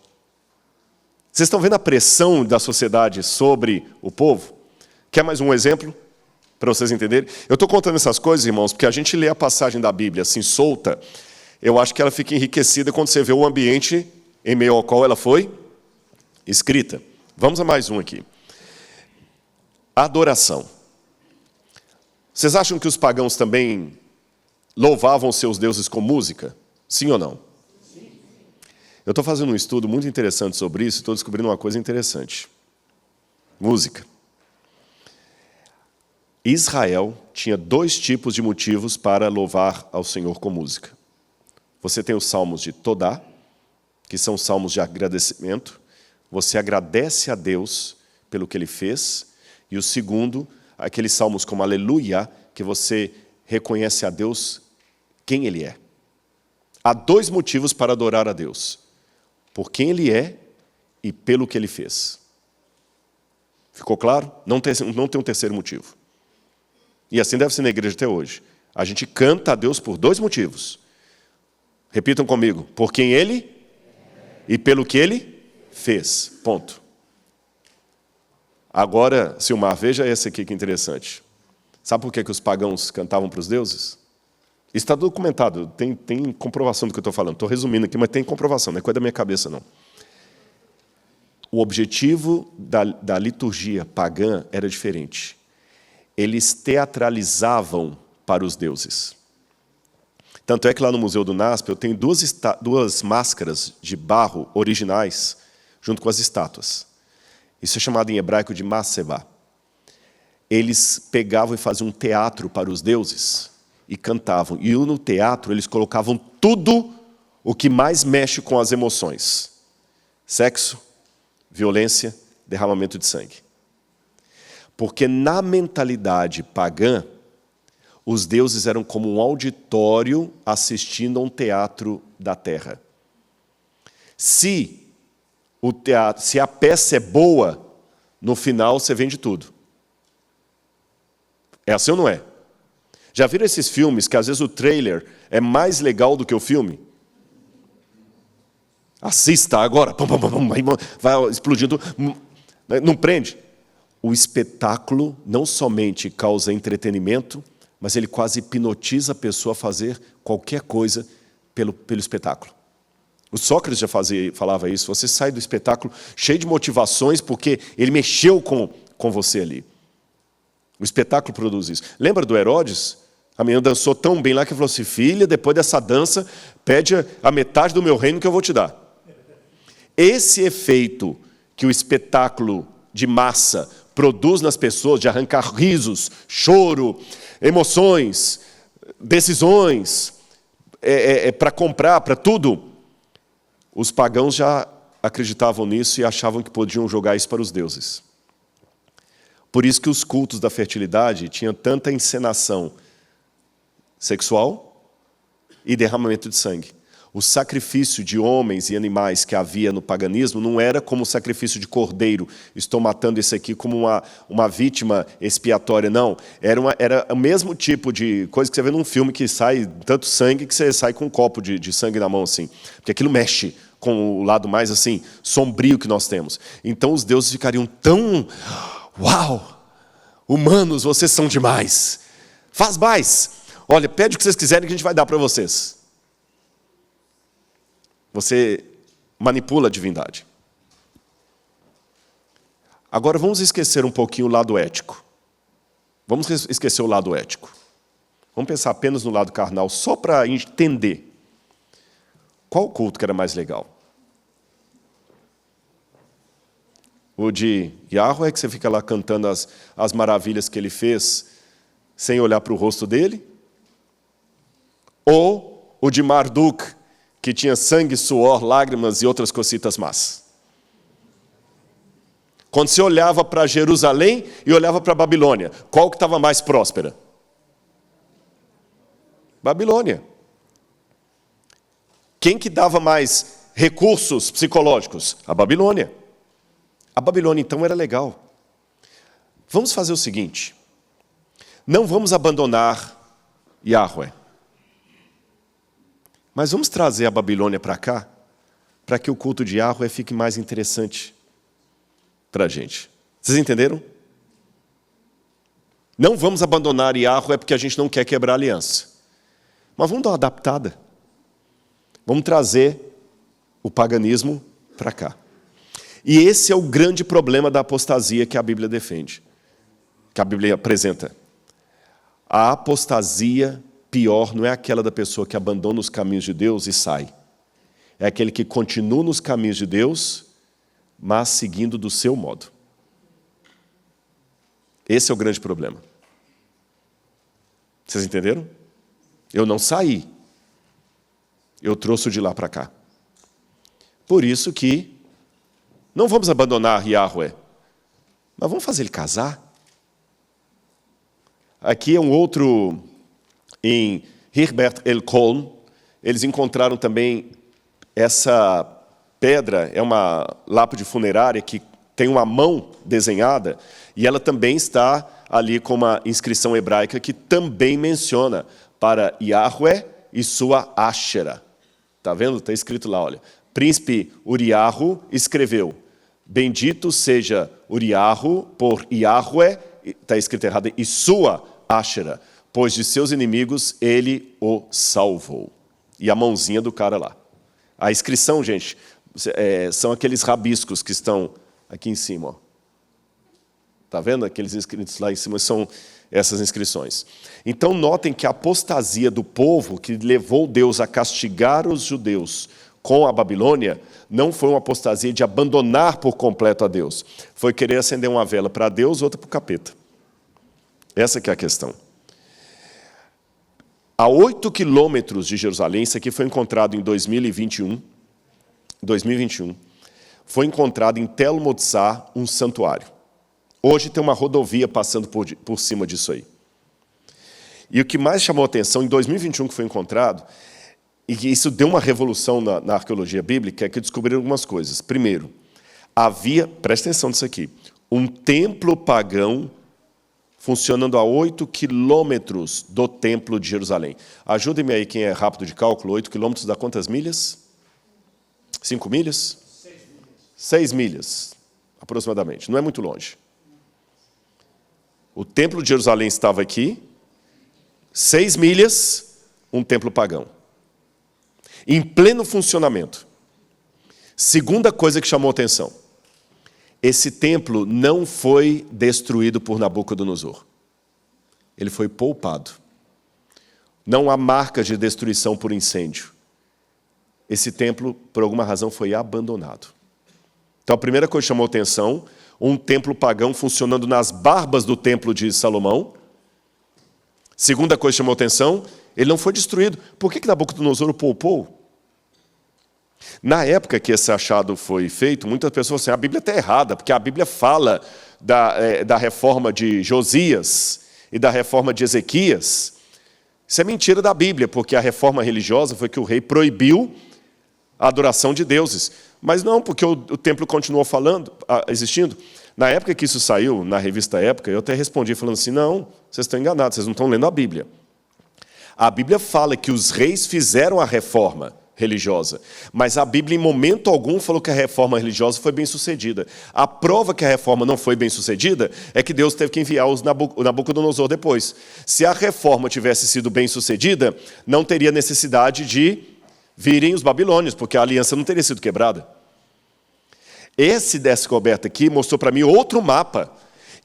Vocês estão vendo a pressão da sociedade sobre o povo? Quer mais um exemplo? Para vocês entenderem? Eu estou contando essas coisas, irmãos, porque a gente lê a passagem da Bíblia assim, solta. Eu acho que ela fica enriquecida quando você vê o ambiente em meio ao qual ela foi escrita. Vamos a mais um aqui. Adoração. Vocês acham que os pagãos também louvavam seus deuses com música? Sim ou não? Sim. Eu estou fazendo um estudo muito interessante sobre isso e estou descobrindo uma coisa interessante. Música. Israel tinha 2 tipos de motivos para louvar ao Senhor com música. Você tem os salmos de Todá, que são salmos de agradecimento. Você agradece a Deus pelo que Ele fez. E o segundo, aqueles salmos como Aleluia, que você reconhece a Deus quem Ele é. Há 2 motivos para adorar a Deus. Por quem Ele é e pelo que Ele fez. Ficou claro? Não tem um terceiro motivo. E assim deve ser na igreja até hoje. A gente canta a Deus por 2 motivos. Repitam comigo. Por quem Ele e pelo que Ele fez. Ponto. Agora, Silmar, veja esse aqui que interessante. Sabe por que os pagãos cantavam para os deuses? Isso está documentado, tem comprovação do que eu estou falando. Estou resumindo aqui, mas tem comprovação, não é coisa da minha cabeça, não. O objetivo da liturgia pagã era diferente. Eles teatralizavam para os deuses. Tanto é que lá no Museu do NASP eu tenho 2 máscaras de barro originais, junto com as estátuas. Isso é chamado em hebraico de masebá. Eles pegavam e faziam um teatro para os deuses e cantavam. E no teatro eles colocavam tudo o que mais mexe com as emoções. Sexo, violência, derramamento de sangue. Porque na mentalidade pagã, os deuses eram como um auditório assistindo a um teatro da terra. Se a peça é boa, no final você vende tudo. É assim ou não é? Já viram esses filmes que às vezes o trailer é mais legal do que o filme? Assista agora, vai explodindo, não prende? O espetáculo não somente causa entretenimento, mas ele quase hipnotiza a pessoa a fazer qualquer coisa pelo espetáculo. O Sócrates já falava isso, você sai do espetáculo cheio de motivações porque ele mexeu com você ali. O espetáculo produz isso. Lembra do Herodes? A menina dançou tão bem lá que falou assim, filha, depois dessa dança, pede a metade do meu reino que eu vou te dar. Esse efeito que o espetáculo de massa produz nas pessoas, de arrancar risos, choro, emoções, decisões, para comprar, para tudo, os pagãos já acreditavam nisso e achavam que podiam jogar isso para os deuses. Por isso que os cultos da fertilidade tinham tanta encenação sexual e derramamento de sangue. O sacrifício de homens e animais que havia no paganismo não era como o sacrifício de cordeiro. Estou matando esse aqui como uma vítima expiatória, não. Era o mesmo tipo de coisa que você vê num filme que sai tanto sangue que você sai com um copo de sangue na mão, assim. Porque aquilo mexe com o lado mais assim sombrio que nós temos. Então os deuses ficariam tão... Uau! Humanos, vocês são demais. Faz mais. Olha, pede o que vocês quiserem que a gente vai dar para vocês. Você manipula a divindade. Agora vamos esquecer um pouquinho o lado ético. Vamos esquecer o lado ético. Vamos pensar apenas no lado carnal, só para entender. Qual culto que era mais legal? O de Yahweh, que você fica lá cantando as maravilhas que ele fez, sem olhar para o rosto dele? Ou o de Marduk, que tinha sangue, suor, lágrimas e outras cositas más? Quando você olhava para Jerusalém e olhava para a Babilônia, qual que estava mais próspera? Babilônia. Quem que dava mais recursos psicológicos? A Babilônia. A Babilônia, então, era legal. Vamos fazer o seguinte. Não vamos abandonar Yahweh. Mas vamos trazer a Babilônia para cá, para que o culto de Yahweh fique mais interessante para a gente. Vocês entenderam? Não vamos abandonar Yahweh porque a gente não quer quebrar a aliança. Mas vamos dar uma adaptada. Vamos trazer o paganismo para cá. E esse é o grande problema da apostasia que a Bíblia defende, que a Bíblia apresenta. A apostasia pior não é aquela da pessoa que abandona os caminhos de Deus e sai. É aquele que continua nos caminhos de Deus, mas seguindo do seu modo. Esse é o grande problema. Vocês entenderam? Eu não saí. Eu trouxe de lá para cá. Por isso que não vamos abandonar Yahweh, mas vamos fazer ele casar. Aqui é um outro, em Herbert Elkoln, eles encontraram também essa pedra, é uma lápide funerária que tem uma mão desenhada, e ela também está ali com uma inscrição hebraica que também menciona para Yahweh e sua Ashera. Está vendo? Está escrito lá, olha. Príncipe Uriarro escreveu, bendito seja Uriarro por Yahweh, está escrito errado, e sua Ashera, pois de seus inimigos ele o salvou. E a mãozinha do cara lá. A inscrição, gente, são aqueles rabiscos que estão aqui em cima. Está vendo? Aqueles inscritos lá em cima são essas inscrições. Então, notem que a apostasia do povo que levou Deus a castigar os judeus com a Babilônia não foi uma apostasia de abandonar por completo a Deus. Foi querer acender uma vela para Deus, outra para o capeta. Essa que é a questão. A 8 quilômetros de Jerusalém, isso aqui foi encontrado em 2021, foi encontrado em Tel Motzah um santuário. Hoje tem uma rodovia passando por cima disso aí. E o que mais chamou a atenção, em 2021 que foi encontrado, e que isso deu uma revolução na arqueologia bíblica, é que descobriram algumas coisas. Primeiro, havia, presta atenção nisso aqui, um templo pagão funcionando a 8 quilômetros do templo de Jerusalém. Ajudem-me aí, quem é rápido de cálculo, 8 quilômetros dá quantas milhas? 5 milhas? 6 milhas, aproximadamente. Não é muito longe. O templo de Jerusalém estava aqui, 6 milhas, um templo pagão. Em pleno funcionamento. Segunda coisa que chamou a atenção. Esse templo não foi destruído por Nabucodonosor. Ele foi poupado. Não há marcas de destruição por incêndio. Esse templo, por alguma razão, foi abandonado. Então, a primeira coisa que chamou a atenção, um templo pagão funcionando nas barbas do templo de Salomão. Segunda coisa que chamou a atenção, ele não foi destruído. Por que Nabucodonosor o poupou? Na época que esse achado foi feito, muitas pessoas disseram, a Bíblia está errada, porque a Bíblia fala da reforma de Josias e da reforma de Ezequias. Isso é mentira da Bíblia, porque a reforma religiosa foi que o rei proibiu a adoração de deuses. Mas não, porque o templo continuou existindo. Na época que isso saiu, na revista Época, eu até respondi falando assim, não, vocês estão enganados, vocês não estão lendo a Bíblia. A Bíblia fala que os reis fizeram a reforma religiosa, mas a Bíblia em momento algum falou que a reforma religiosa foi bem sucedida. A prova que a reforma não foi bem sucedida é que Deus teve que enviar o Nabucodonosor depois. Se a reforma tivesse sido bem sucedida, não teria necessidade de virem os babilônios, porque a aliança não teria sido quebrada. Esse descoberto aqui mostrou para mim outro mapa,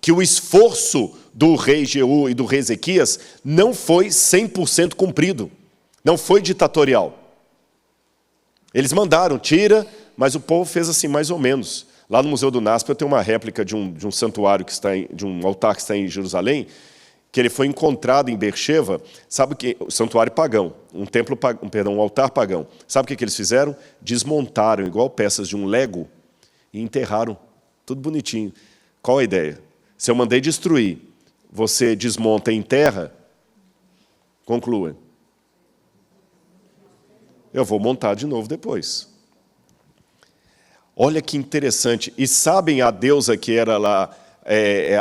que o esforço do rei Jeú e do rei Ezequias não foi 100% cumprido, não foi ditatorial. Eles mandaram, tira, mas o povo fez assim mais ou menos. Lá no Museu do NASP eu tenho uma réplica de um santuário que está de um altar que está em Jerusalém, que ele foi encontrado em Beersheba, sabe o que? O santuário pagão, um altar pagão. Sabe o que eles fizeram? Desmontaram, igual peças de um Lego, e enterraram, tudo bonitinho. Qual a ideia? Se eu mandei destruir, você desmonta e enterra, conclua. Eu vou montar de novo depois. Olha que interessante. E sabem a deusa que era lá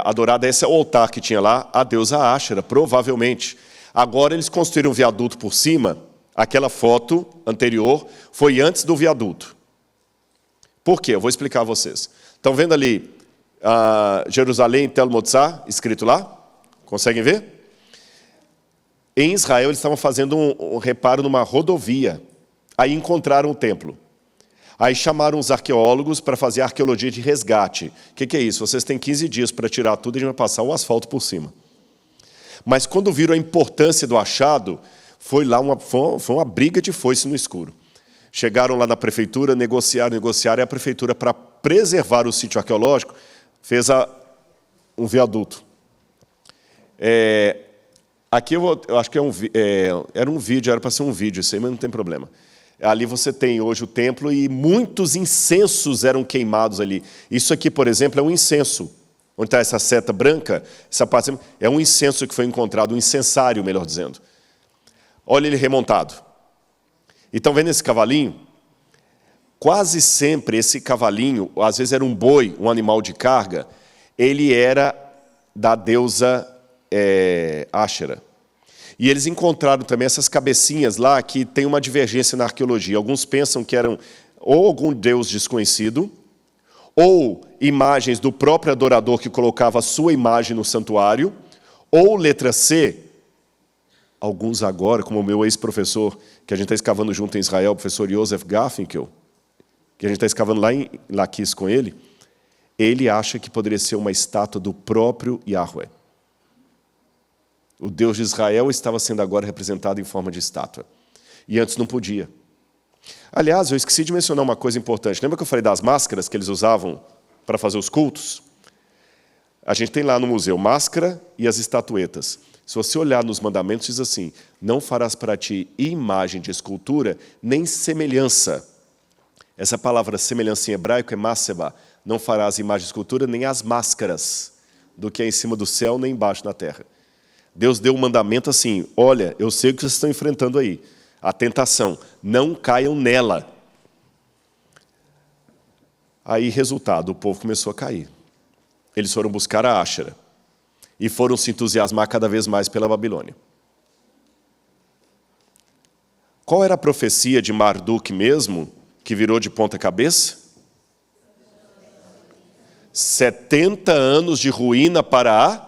adorada, esse é o altar que tinha lá, a deusa Ashera, provavelmente. Agora eles construíram um viaduto por cima, Aquela foto anterior foi antes do viaduto. Por quê? Eu vou explicar a vocês. Estão vendo ali Jerusalém, Tel Motzá, escrito lá? Conseguem ver? Em Israel, eles estavam fazendo um reparo numa rodovia. Aí encontraram o templo. Aí chamaram os arqueólogos para fazer arqueologia de resgate. O que é isso? Vocês têm 15 dias para tirar tudo e a gente vai passar o asfalto por cima. Mas quando viram a importância do achado, foi uma briga de foice no escuro. Chegaram lá na prefeitura, negociaram, e a prefeitura, para preservar o sítio arqueológico, fez um viaduto. Aqui eu acho que era um vídeo, era para ser um vídeo, isso aí, mas não tem problema. Ali você tem hoje o templo e muitos incensos eram queimados ali. Isso aqui, por exemplo, é um incenso. Onde está essa seta branca, essa parte é um incenso que foi encontrado, um incensário, melhor dizendo. Olha ele remontado. E estão vendo esse cavalinho? Quase sempre esse cavalinho, às vezes era um boi, um animal de carga, ele era da deusa Áshera. E eles encontraram também essas cabecinhas lá que tem uma divergência na arqueologia. Alguns pensam que eram ou algum deus desconhecido, ou imagens do próprio adorador que colocava a sua imagem no santuário, ou letra C, alguns agora, como o meu ex-professor, que a gente está escavando junto em Israel, o professor Joseph Garfinkel, que a gente está escavando lá em Laquis com ele acha que poderia ser uma estátua do próprio Yahweh. O Deus de Israel estava sendo agora representado em forma de estátua. E antes não podia. Aliás, eu esqueci de mencionar uma coisa importante. Lembra que eu falei das máscaras que eles usavam para fazer os cultos? A gente tem lá no museu máscara e as estatuetas. Se você olhar nos mandamentos, diz assim: não farás para ti imagem de escultura, nem semelhança. Essa palavra semelhança em hebraico é maseba. Não farás imagem de escultura, nem as máscaras, do que é em cima do céu, nem embaixo na terra. Deus deu um mandamento assim: olha, eu sei o que vocês estão enfrentando aí, a tentação, não caiam nela. Aí, resultado, o povo começou a cair. Eles foram buscar a Áshera e foram se entusiasmar cada vez mais pela Babilônia. Qual era a profecia de Marduk mesmo, que virou de ponta cabeça? 70 anos de ruína para a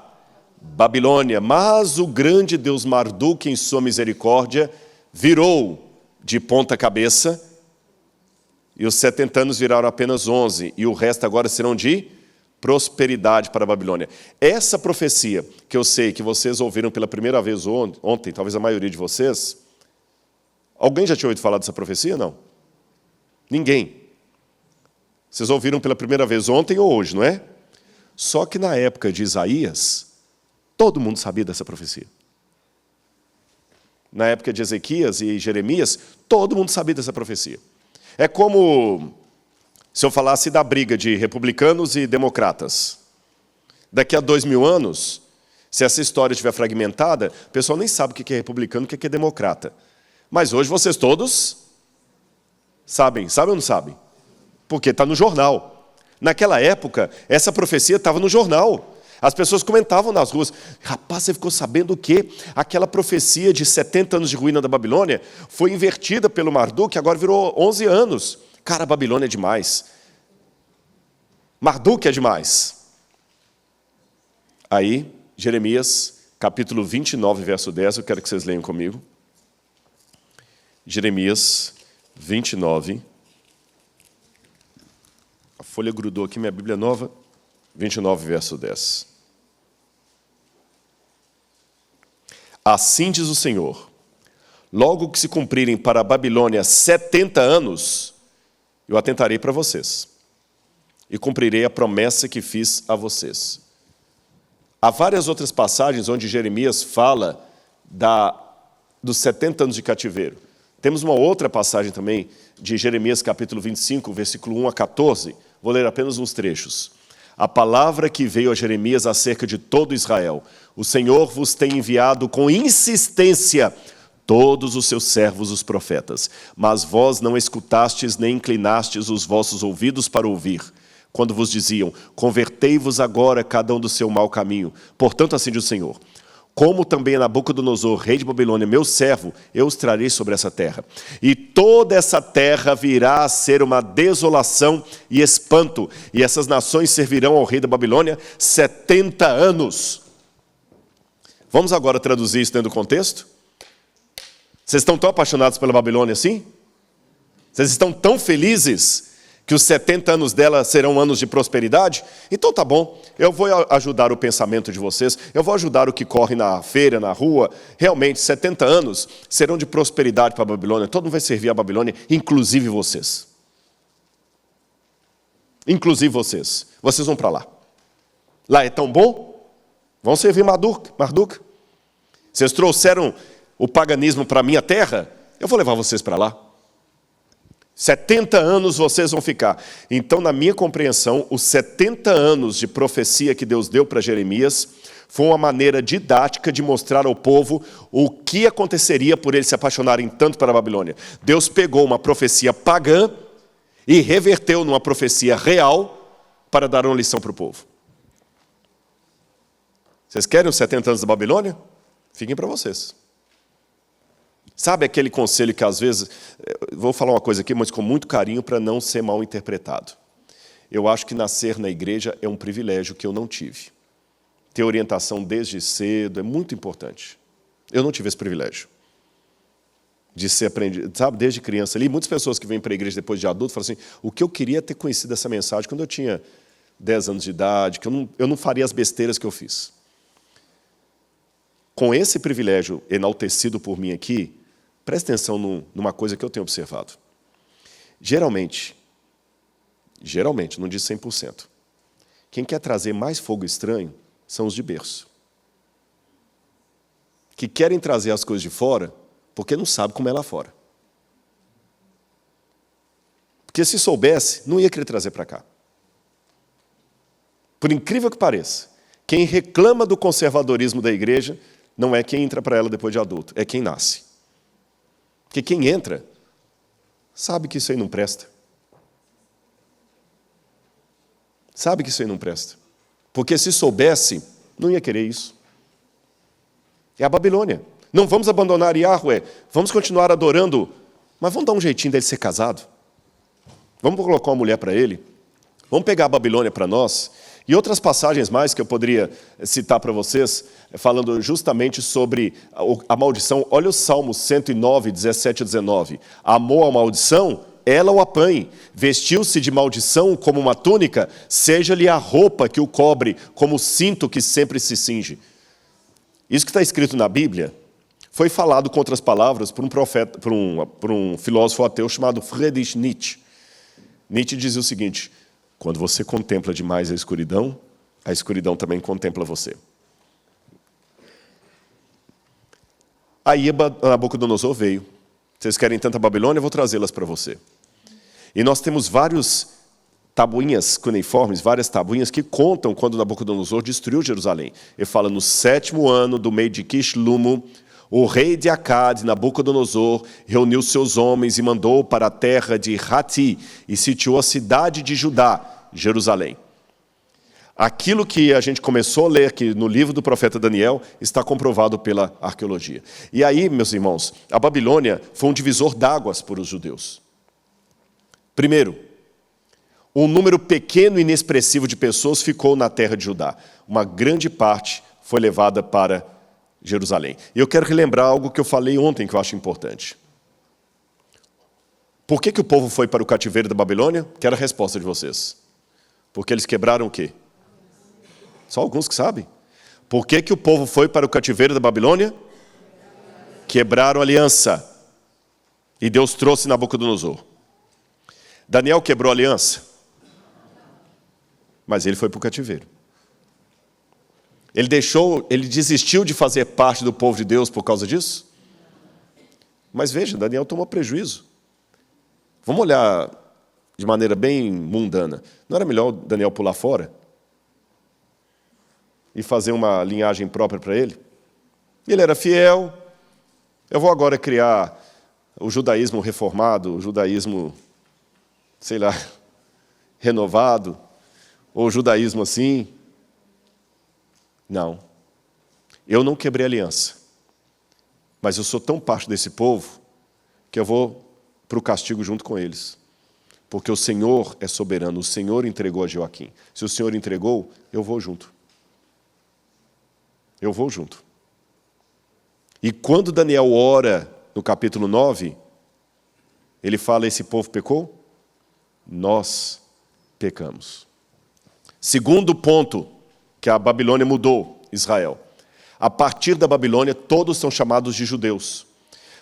Babilônia, mas o grande Deus Marduk, em sua misericórdia, virou de ponta cabeça, e os 70 anos viraram apenas 11, e o resto agora serão de prosperidade para a Babilônia. Essa profecia, que eu sei que vocês ouviram pela primeira vez ontem, talvez a maioria de vocês, alguém já tinha ouvido falar dessa profecia? Não? Ninguém. Vocês ouviram pela primeira vez ontem ou hoje, não é? Só que na época de Isaías, todo mundo sabia dessa profecia. Na época de Ezequias e Jeremias, todo mundo sabia dessa profecia. É como se eu falasse da briga de republicanos e democratas. Daqui a 2000 anos, se essa história estiver fragmentada, o pessoal nem sabe o que é republicano e o que é democrata. Mas hoje vocês todos sabem. Sabem ou não sabem? Porque está no jornal. Naquela época, essa profecia estava no jornal. As pessoas comentavam nas ruas: rapaz, você ficou sabendo o quê? Aquela profecia de 70 anos de ruína da Babilônia foi invertida pelo Marduk, que agora virou 11 anos. Cara, a Babilônia é demais. Marduk é demais. Aí, Jeremias, capítulo 29, verso 10, eu quero que vocês leiam comigo. Jeremias 29. A folha grudou aqui, minha Bíblia nova. 29, verso 10. Assim diz o Senhor: logo que se cumprirem para a Babilônia 70 anos, eu atentarei para vocês e cumprirei a promessa que fiz a vocês. Há várias outras passagens onde Jeremias fala dos 70 anos de cativeiro. Temos uma outra passagem também de Jeremias capítulo 25, versículo 1 a 14. Vou ler apenas uns trechos. A palavra que veio a Jeremias acerca de todo Israel: o Senhor vos tem enviado com insistência todos os seus servos, os profetas. Mas vós não escutastes nem inclinastes os vossos ouvidos para ouvir, quando vos diziam: convertei-vos agora cada um do seu mau caminho. Portanto, assim diz o Senhor: como também a Nabucodonosor, rei de Babilônia, meu servo, eu os trarei sobre essa terra. E toda essa terra virá a ser uma desolação e espanto, e essas nações servirão ao rei da Babilônia 70 anos. Vamos agora traduzir isso dentro do contexto? Vocês estão tão apaixonados pela Babilônia assim? Vocês estão tão felizes que os 70 anos dela serão anos de prosperidade? Então tá bom, eu vou ajudar o pensamento de vocês, eu vou ajudar o que corre na feira, na rua. Realmente, 70 anos serão de prosperidade para a Babilônia. Todo mundo vai servir a Babilônia, inclusive vocês. Inclusive vocês. Vocês vão para lá. Lá é tão bom? Vão servir Marduk. Vocês trouxeram o paganismo para a minha terra? Eu vou levar vocês para lá. 70 anos vocês vão ficar. Então, na minha compreensão, os 70 anos de profecia que Deus deu para Jeremias foi uma maneira didática de mostrar ao povo o que aconteceria por eles se apaixonarem tanto pela Babilônia. Deus pegou uma profecia pagã e reverteu numa profecia real para dar uma lição para o povo. Vocês querem os 70 anos da Babilônia? Fiquem para vocês. Sabe aquele conselho que às vezes... Vou falar uma coisa aqui, mas com muito carinho para não ser mal interpretado. Eu acho que nascer na igreja é um privilégio que eu não tive. Ter orientação desde cedo é muito importante. Eu não tive esse privilégio de ser aprendido, sabe, desde criança ali. Muitas pessoas que vêm para a igreja depois de adulto falam assim, o que eu queria ter conhecido essa mensagem quando eu tinha 10 anos de idade, que eu não faria as besteiras que eu fiz. Com esse privilégio enaltecido por mim aqui, preste atenção numa coisa que eu tenho observado. Geralmente, não diz 100%, quem quer trazer mais fogo estranho são os de berço. Que querem trazer as coisas de fora porque não sabe como é lá fora. Porque se soubesse, não ia querer trazer para cá. Por incrível que pareça, quem reclama do conservadorismo da igreja não é quem entra para ela depois de adulto, é quem nasce. Porque quem entra sabe que isso aí não presta. Sabe que isso aí não presta. Porque se soubesse, não ia querer isso. É a Babilônia. Não vamos abandonar Yahweh, vamos continuar adorando, mas vamos dar um jeitinho dele ser casado. Vamos colocar uma mulher para ele. Vamos pegar a Babilônia para nós. E outras passagens mais que eu poderia citar para vocês, falando justamente sobre a maldição. Olha o Salmo 109, 17 e 19. Amou a maldição, ela o apanhe. Vestiu-se de maldição como uma túnica, seja-lhe a roupa que o cobre, como o cinto que sempre se cinge. Isso que está escrito na Bíblia foi falado com outras palavras por um profeta, por um filósofo ateu chamado Friedrich Nietzsche. Nietzsche dizia o seguinte: quando você contempla demais a escuridão também contempla você. Aí Nabucodonosor veio. Vocês querem tanta Babilônia? Eu vou trazê-las para você. E nós temos vários tabuinhas cuneiformes, várias tabuinhas que contam quando Nabucodonosor destruiu Jerusalém. Ele fala, no 7º ano do mês de Quislumo, o rei de Acade, Nabucodonosor, reuniu seus homens e mandou para a terra de Hati e sitiou a cidade de Judá, Jerusalém. Aquilo que a gente começou a ler aqui no livro do profeta Daniel está comprovado pela arqueologia. E aí, meus irmãos, a Babilônia foi um divisor d'águas para os judeus. Primeiro, um número pequeno e inexpressivo de pessoas ficou na terra de Judá. Uma grande parte foi levada para Jerusalém. E eu quero relembrar algo que eu falei ontem que eu acho importante. Por que o povo foi para o cativeiro da Babilônia? Quero a resposta de vocês. Porque eles quebraram o quê? Só alguns que sabem. Por que o povo foi para o cativeiro da Babilônia? Quebraram a aliança. E Deus trouxe Nabucodonosor. Daniel quebrou a aliança. Mas ele foi para o cativeiro. Ele desistiu de fazer parte do povo de Deus por causa disso? Mas veja, Daniel tomou prejuízo. Vamos olhar de maneira bem mundana. Não era melhor Daniel pular fora? E fazer uma linhagem própria para ele? Ele era fiel. Eu vou agora criar o judaísmo reformado, o judaísmo, sei lá, renovado, ou o judaísmo assim. Não. eu não quebrei aliança, mas eu sou tão parte desse povo que eu vou para o castigo junto com eles. Porque o Senhor é soberano, o Senhor entregou a Joaquim. Se o Senhor entregou, eu vou junto. Eu vou junto. E quando Daniel ora no capítulo 9, ele fala, esse povo pecou? Nós pecamos. Segundo ponto que a Babilônia mudou Israel. A partir da Babilônia, todos são chamados de judeus.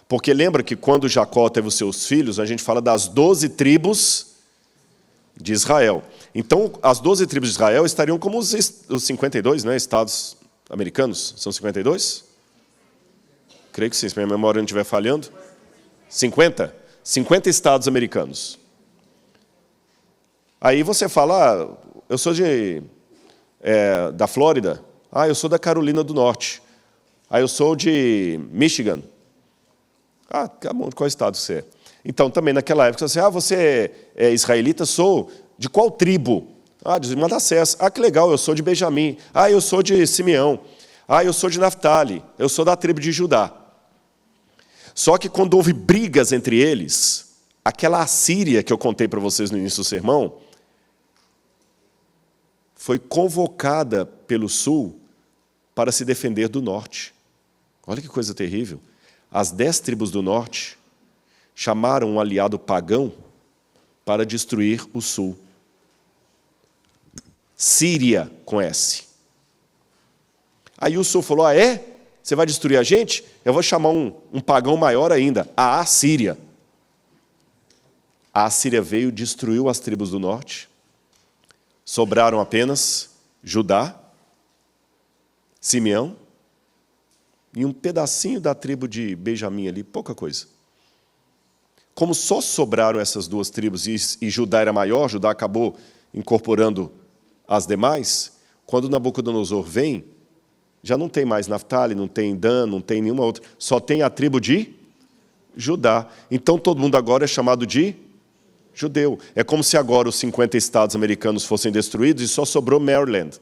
Porque lembra que quando Jacó teve os seus filhos, a gente fala das 12 tribos de Israel. Então, as 12 tribos de Israel estariam como os 52, né, estados americanos. São 52? Creio que sim, se minha memória não estiver falhando. 50? 50 estados americanos. Aí você fala, eu sou da Flórida. Eu sou da Carolina do Norte. Eu sou de Michigan. Qual estado você é? Então, também naquela época, você é israelita? Sou de qual tribo? De Manassés. Que legal, eu sou de Benjamim. Eu sou de Simeão. Eu sou de Naftali. Eu sou da tribo de Judá. Só que quando houve brigas entre eles, aquela Assíria que eu contei para vocês no início do sermão, foi convocada pelo sul para se defender do norte. Olha que coisa terrível. As 10 tribos do norte chamaram um aliado pagão para destruir o sul. Síria com S. Aí o sul falou, Você vai destruir a gente? Eu vou chamar um pagão maior ainda, a Assíria. A Assíria veio e destruiu as tribos do norte. Sobraram apenas Judá, Simeão e um pedacinho da tribo de Benjamim ali, pouca coisa. Como só sobraram essas duas tribos e Judá era maior, Judá acabou incorporando as demais, quando Nabucodonosor vem, já não tem mais Naftali, não tem Dan, não tem nenhuma outra, só tem a tribo de Judá. Então todo mundo agora é chamado de judeu. É como se agora os 50 estados americanos fossem destruídos e só sobrou Maryland.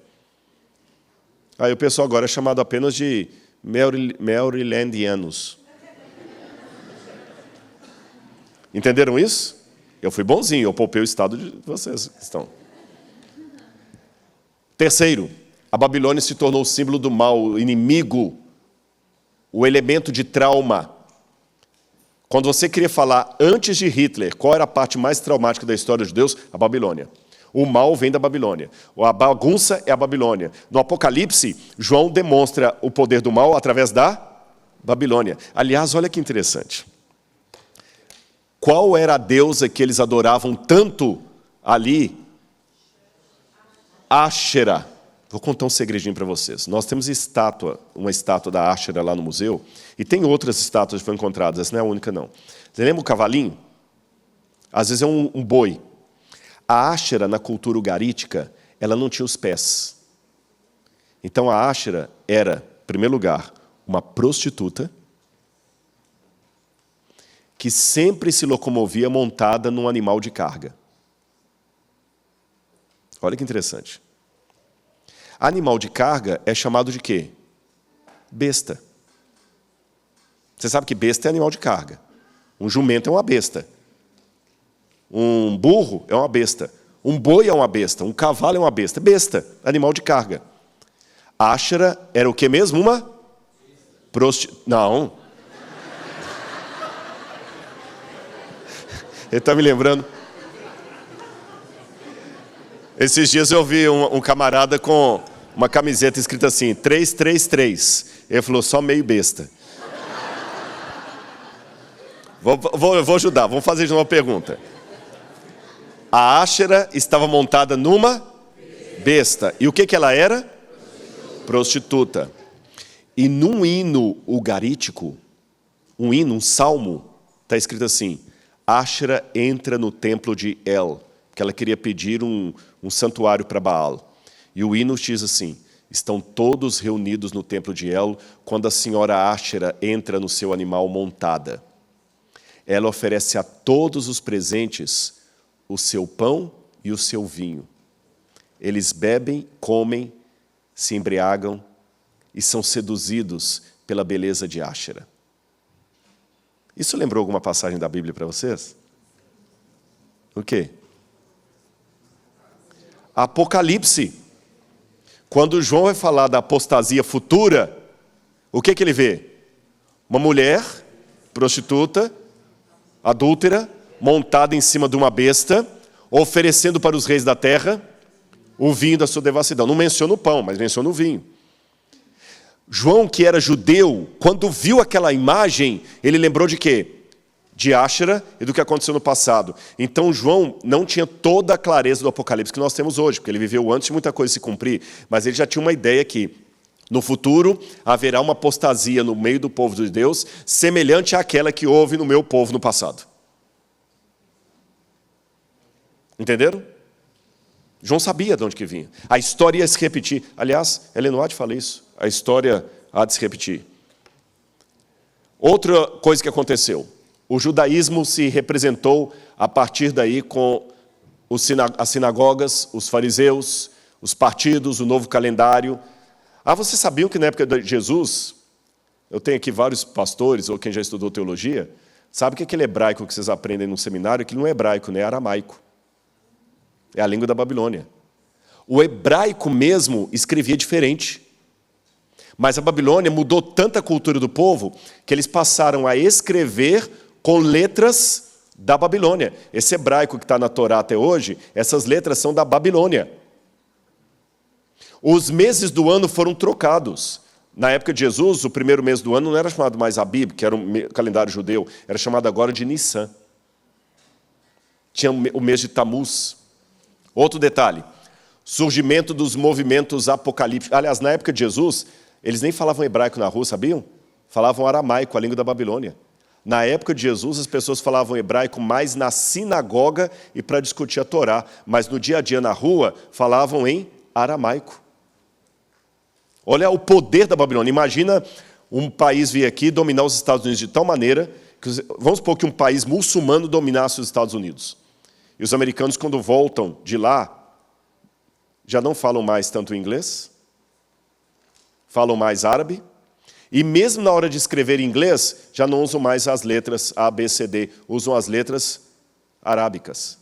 Aí o pessoal agora é chamado apenas de Marylandianos. Entenderam isso? Eu fui bonzinho, eu poupei o estado de vocês que estão. Terceiro, a Babilônia se tornou o símbolo do mal, o inimigo, o elemento de trauma. Quando você queria falar antes de Hitler, qual era a parte mais traumática da história dos judeus? A Babilônia. O mal vem da Babilônia. A bagunça é a Babilônia. No Apocalipse, João demonstra o poder do mal através da Babilônia. Aliás, olha que interessante. Qual era a deusa que eles adoravam tanto ali? Áshera. Vou contar um segredinho para vocês. Nós temos uma estátua da Áshera lá no museu, e tem outras estátuas que foram encontradas, essa não é a única não. Você lembra o cavalinho? Às vezes é um boi. A Áshera, na cultura ugarítica, ela não tinha os pés. Então a Áshera era, em primeiro lugar, uma prostituta que sempre se locomovia montada num animal de carga. Olha que interessante. Animal de carga é chamado de quê? Besta. Você sabe que besta é animal de carga. Um jumento é uma besta. Um burro é uma besta. Um boi é uma besta. Um cavalo é uma besta. Besta, animal de carga. Áshera era o que mesmo? Uma Não. Ele está me lembrando. Esses dias eu vi um camarada com uma camiseta escrita assim, 333. Ele falou, só meio besta. Vou ajudar, vamos fazer de uma pergunta. A Áshera estava montada numa besta. E o que ela era? Prostituta. E num hino ugarítico, um salmo, está escrito assim, Áshera entra no templo de El, que ela queria pedir um santuário para Baal. E o hino diz assim, estão todos reunidos no templo de El, quando a senhora Áshera entra no seu animal montada. Ela oferece a todos os presentes o seu pão e o seu vinho. Eles bebem, comem, se embriagam e são seduzidos pela beleza de Áshera. Isso lembrou alguma passagem da Bíblia para vocês? O quê? Apocalipse. Quando João vai falar da apostasia futura, o que ele vê? Uma mulher, prostituta, adúltera, montada em cima de uma besta, oferecendo para os reis da terra o vinho da sua devassidão. Não menciona o pão, mas menciona o vinho. João, que era judeu, quando viu aquela imagem, ele lembrou de quê? De Áshera e do que aconteceu no passado. Então João não tinha toda a clareza do Apocalipse que nós temos hoje, porque ele viveu antes de muita coisa se cumprir, mas ele já tinha uma ideia que no futuro haverá uma apostasia no meio do povo de Deus, semelhante àquela que houve no meu povo no passado. Entenderam? João sabia de onde que vinha. A história ia se repetir. Aliás, Ellen White fala isso. A história há de se repetir. Outra coisa que aconteceu. O judaísmo se representou a partir daí com as sinagogas, os fariseus, os partidos, o novo calendário. Vocês sabiam que na época de Jesus, eu tenho aqui vários pastores, ou quem já estudou teologia, sabe que aquele hebraico que vocês aprendem no seminário, que não é hebraico, né? É aramaico. É a língua da Babilônia. O hebraico mesmo escrevia diferente. Mas a Babilônia mudou tanta cultura do povo que eles passaram a escrever com letras da Babilônia. Esse hebraico que está na Torá até hoje, essas letras são da Babilônia. Os meses do ano foram trocados. Na época de Jesus, o primeiro mês do ano não era chamado mais Abib, que era um calendário judeu, era chamado agora de Nissan. Tinha o mês de Tamuz. Outro detalhe, surgimento dos movimentos apocalípticos. Aliás, na época de Jesus, eles nem falavam hebraico na rua, sabiam? Falavam aramaico, a língua da Babilônia. Na época de Jesus, as pessoas falavam hebraico mais na sinagoga e para discutir a Torá, mas no dia a dia na rua, falavam em aramaico. Olha o poder da Babilônia. Imagina um país vir aqui dominar os Estados Unidos de tal maneira, que, vamos supor que um país muçulmano dominasse os Estados Unidos. E os americanos, quando voltam de lá, já não falam mais tanto inglês, falam mais árabe, e mesmo na hora de escrever em inglês, já não usam mais as letras A, B, C, D, usam as letras arábicas.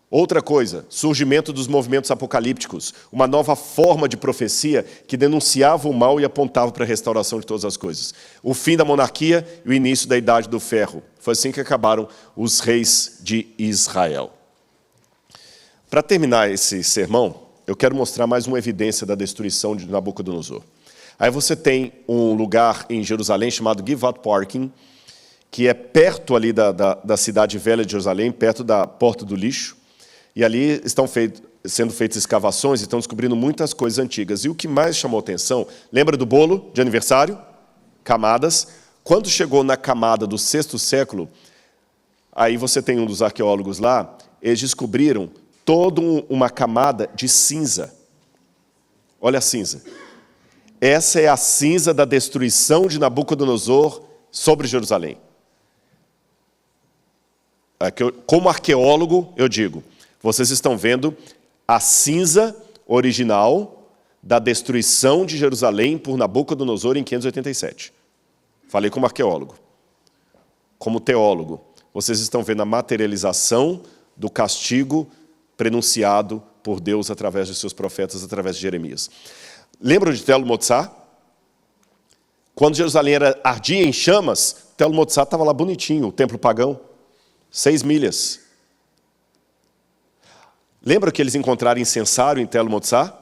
Outra coisa, surgimento dos movimentos apocalípticos, uma nova forma de profecia que denunciava o mal e apontava para a restauração de todas as coisas. O fim da monarquia e o início da Idade do Ferro. Foi assim que acabaram os reis de Israel. Para terminar esse sermão, eu quero mostrar mais uma evidência da destruição de Nabucodonosor. Aí você tem um lugar em Jerusalém chamado Givat Parking, que é perto ali da cidade velha de Jerusalém, perto da Porta do Lixo. E ali estão sendo feitas escavações e estão descobrindo muitas coisas antigas. E o que mais chamou atenção, lembra do bolo de aniversário? Camadas. Quando chegou na camada do 6º século, aí você tem um dos arqueólogos lá, eles descobriram toda uma camada de cinza. Olha a cinza. Essa é a cinza da destruição de Nabucodonosor sobre Jerusalém. Como arqueólogo, eu digo, vocês estão vendo a cinza original da destruição de Jerusalém por Nabucodonosor em 587. Falei como arqueólogo. Como teólogo, vocês estão vendo a materialização do castigo prenunciado por Deus através de seus profetas, através de Jeremias. Lembram de Telo Motsá? Quando Jerusalém ardia em chamas, Telo Motsá estava lá bonitinho, o templo pagão, 6 milhas. Lembra que eles encontraram incensário em Telo Motsá?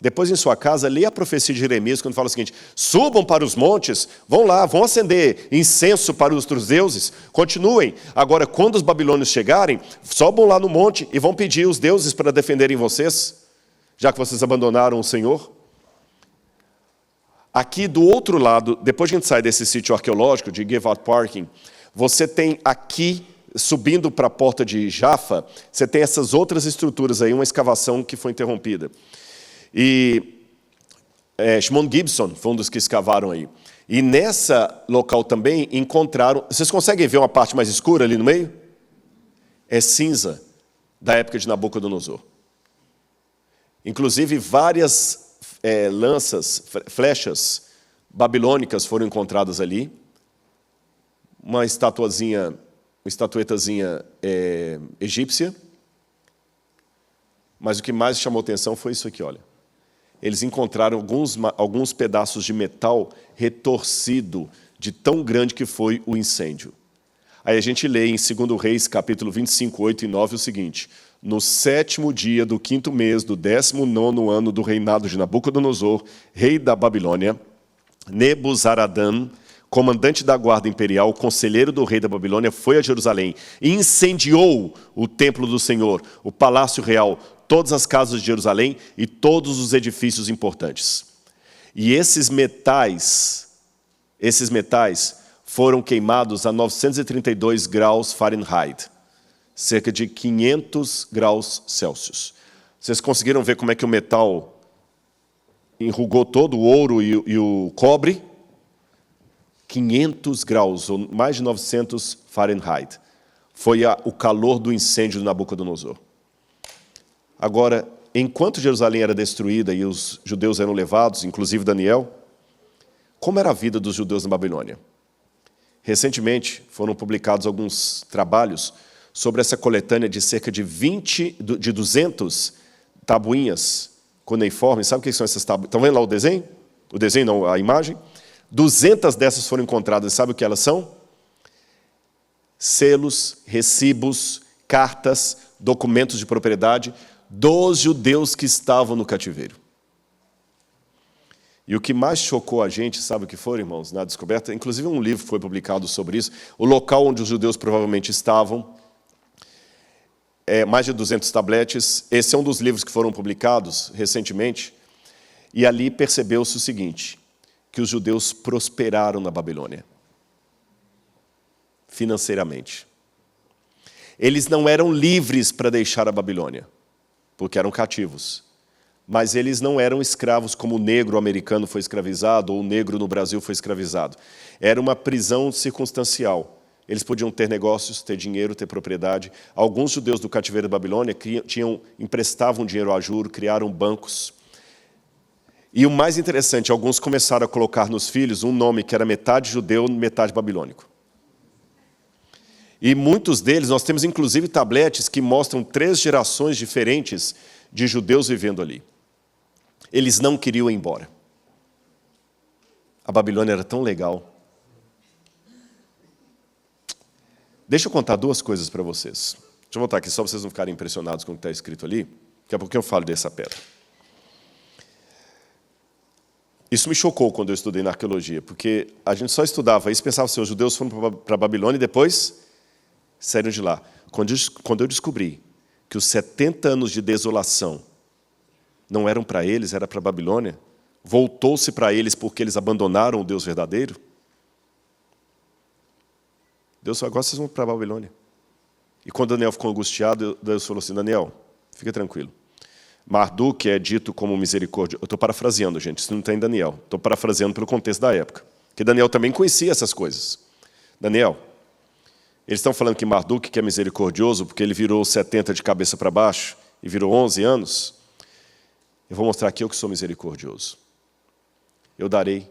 Depois, em sua casa, leia a profecia de Jeremias, quando fala o seguinte: subam para os montes, vão lá, vão acender incenso para os outros deuses, continuem. Agora, quando os babilônios chegarem, sobam lá no monte e vão pedir os deuses para defenderem vocês, já que vocês abandonaram o Senhor. Aqui do outro lado, depois que a gente sai desse sítio arqueológico de Givat Parking, você tem aqui, subindo para a porta de Jaffa, você tem essas outras estruturas aí, uma escavação que foi interrompida. E Shimon Gibson foi um dos que escavaram aí. E nessa local também encontraram... Vocês conseguem ver uma parte mais escura ali no meio? É cinza da época de Nabucodonosor. Inclusive várias lanças, flechas babilônicas foram encontradas ali. Uma estatuetazinha egípcia. Mas o que mais chamou atenção foi isso aqui, olha. Eles encontraram alguns pedaços de metal retorcido, de tão grande que foi o incêndio. Aí a gente lê em 2 Reis, capítulo 25, 8 e 9, o seguinte: no 7º dia do 5º mês do 19º ano do reinado de Nabucodonosor, rei da Babilônia, Nebuzaradã, comandante da guarda imperial, conselheiro do rei da Babilônia, foi a Jerusalém e incendiou o templo do Senhor, o palácio real, todas as casas de Jerusalém e todos os edifícios importantes. E esses metais foram queimados a 932 graus Fahrenheit, cerca de 500 graus Celsius. Vocês conseguiram ver como é que o metal enrugou todo, o ouro e o cobre? 500 graus, ou mais de 900 Fahrenheit. Foi o calor do incêndio de Nabucodonosor. Agora, enquanto Jerusalém era destruída e os judeus eram levados, inclusive Daniel, como era a vida dos judeus na Babilônia? Recentemente foram publicados alguns trabalhos sobre essa coletânea de cerca de 200 tabuinhas cuneiformes. Sabe o que são essas tabuinhas? Estão vendo lá o desenho? O desenho não, a imagem? 200 dessas foram encontradas. Sabe o que elas são? Selos, recibos, cartas, documentos de propriedade dos judeus que estavam no cativeiro. E o que mais chocou a gente, sabe o que foi, irmãos, na descoberta? Inclusive um livro foi publicado sobre isso, o local onde os judeus provavelmente estavam, mais de 200 tabletes. Esse é um dos livros que foram publicados recentemente, e ali percebeu-se o seguinte, que os judeus prosperaram na Babilônia, financeiramente. Eles não eram livres para deixar a Babilônia, porque eram cativos. Mas eles não eram escravos como o negro americano foi escravizado ou o negro no Brasil foi escravizado. Era uma prisão circunstancial. Eles podiam ter negócios, ter dinheiro, ter propriedade. Alguns judeus do cativeiro da Babilônia emprestavam dinheiro a juros, criaram bancos. E o mais interessante, alguns começaram a colocar nos filhos um nome que era metade judeu, metade babilônico. E muitos deles, nós temos inclusive tabletes que mostram 3 gerações diferentes de judeus vivendo ali. Eles não queriam ir embora. A Babilônia era tão legal. Deixa eu contar 2 coisas para vocês. Deixa eu voltar aqui, só para vocês não ficarem impressionados com o que está escrito ali. Daqui a pouquinho eu falo dessa pedra. Isso me chocou quando eu estudei na arqueologia, porque a gente só estudava isso, pensava assim, os judeus foram para a Babilônia e depois saíram de lá. Quando eu descobri que os 70 anos de desolação não eram para eles, era para a Babilônia, voltou-se para eles porque eles abandonaram o Deus verdadeiro. Deus falou, agora vocês vão para a Babilônia. E quando Daniel ficou angustiado, Deus falou assim, Daniel, fica tranquilo. Marduk é dito como misericórdia. Eu estou parafraseando, gente, isso não está em Daniel. Estou parafraseando pelo contexto da época. Porque Daniel também conhecia essas coisas. Daniel, eles estão falando que Marduk que é misericordioso porque ele virou 70 de cabeça para baixo e virou 11 anos. Eu vou mostrar aqui eu que sou misericordioso. Eu darei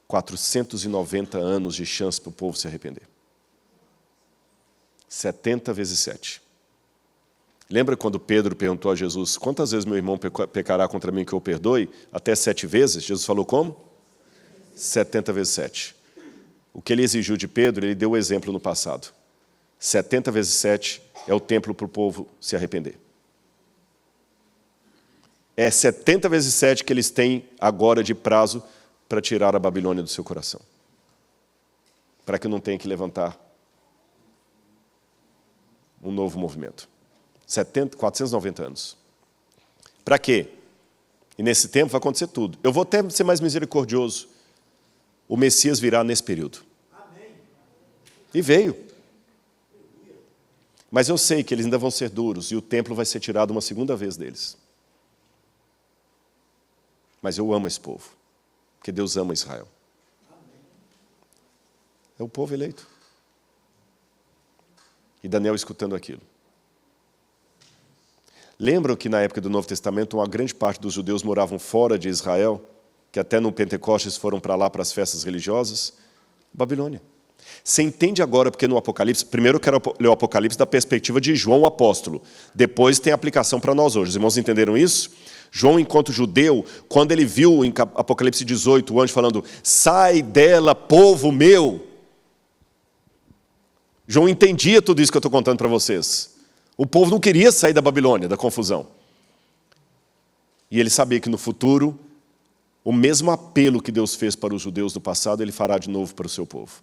490 anos de chance para o povo se arrepender. 70 vezes 7. Lembra quando Pedro perguntou a Jesus, quantas vezes meu irmão pecará contra mim que eu perdoe? Até 7 vezes? Jesus falou como? 70 vezes 7. O que ele exigiu de Pedro, ele deu o exemplo no passado. 70 vezes 7 é o templo para o povo se arrepender. É 70 vezes 7 que eles têm agora de prazo para tirar a Babilônia do seu coração. Para que não tenha que levantar um novo movimento. 490 anos. Para quê? E nesse tempo vai acontecer tudo. Eu vou até ser mais misericordioso. O Messias virá nesse período. Amém. E veio. Mas eu sei que eles ainda vão ser duros e o templo vai ser tirado uma segunda vez deles. Mas eu amo esse povo, porque Deus ama Israel. É o povo eleito. E Daniel escutando aquilo. Lembram que na época do Novo Testamento, uma grande parte dos judeus moravam fora de Israel, que até no Pentecostes foram para lá para as festas religiosas? Babilônia. Você entende agora porque no Apocalipse, primeiro eu quero ler o Apocalipse da perspectiva de João o apóstolo, depois tem aplicação para nós hoje. Os irmãos entenderam isso? João, enquanto judeu, quando ele viu em Apocalipse 18, o anjo falando, sai dela, povo meu. João entendia tudo isso que eu estou contando para vocês. O povo não queria sair da Babilônia, da confusão. E ele sabia que no futuro, o mesmo apelo que Deus fez para os judeus do passado, ele fará de novo para o seu povo.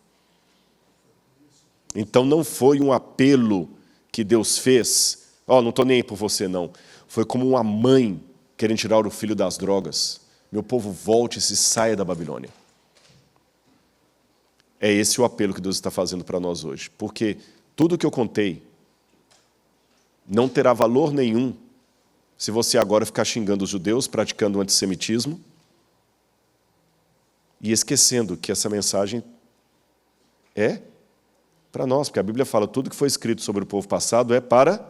Então não foi um apelo que Deus fez, não estou nem aí por você não. Foi como uma mãe querendo tirar o filho das drogas. Meu povo, volte e se saia da Babilônia. É esse o apelo que Deus está fazendo para nós hoje. Porque tudo que eu contei não terá valor nenhum se você agora ficar xingando os judeus, praticando o antissemitismo e esquecendo que essa mensagem é para nós, porque a Bíblia fala tudo que foi escrito sobre o povo passado é para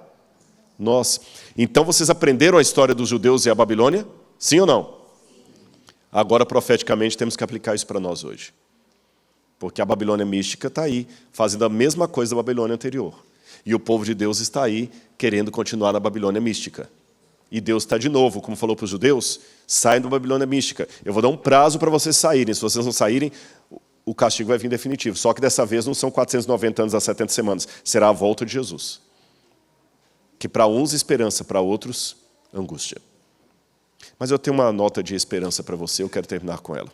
nós. Então, vocês aprenderam a história dos judeus e a Babilônia? Sim ou não? Agora, profeticamente, temos que aplicar isso para nós hoje. Porque a Babilônia mística está aí, fazendo a mesma coisa da Babilônia anterior. E o povo de Deus está aí, querendo continuar na Babilônia mística. E Deus está de novo, como falou para os judeus, saiam da Babilônia mística. Eu vou dar um prazo para vocês saírem. Se vocês não saírem, o castigo vai vir definitivo. Só que dessa vez não são 490 anos a 70 semanas. Será a volta de Jesus. Que para uns esperança, para outros angústia. Mas eu tenho uma nota de esperança para você, eu quero terminar com ela.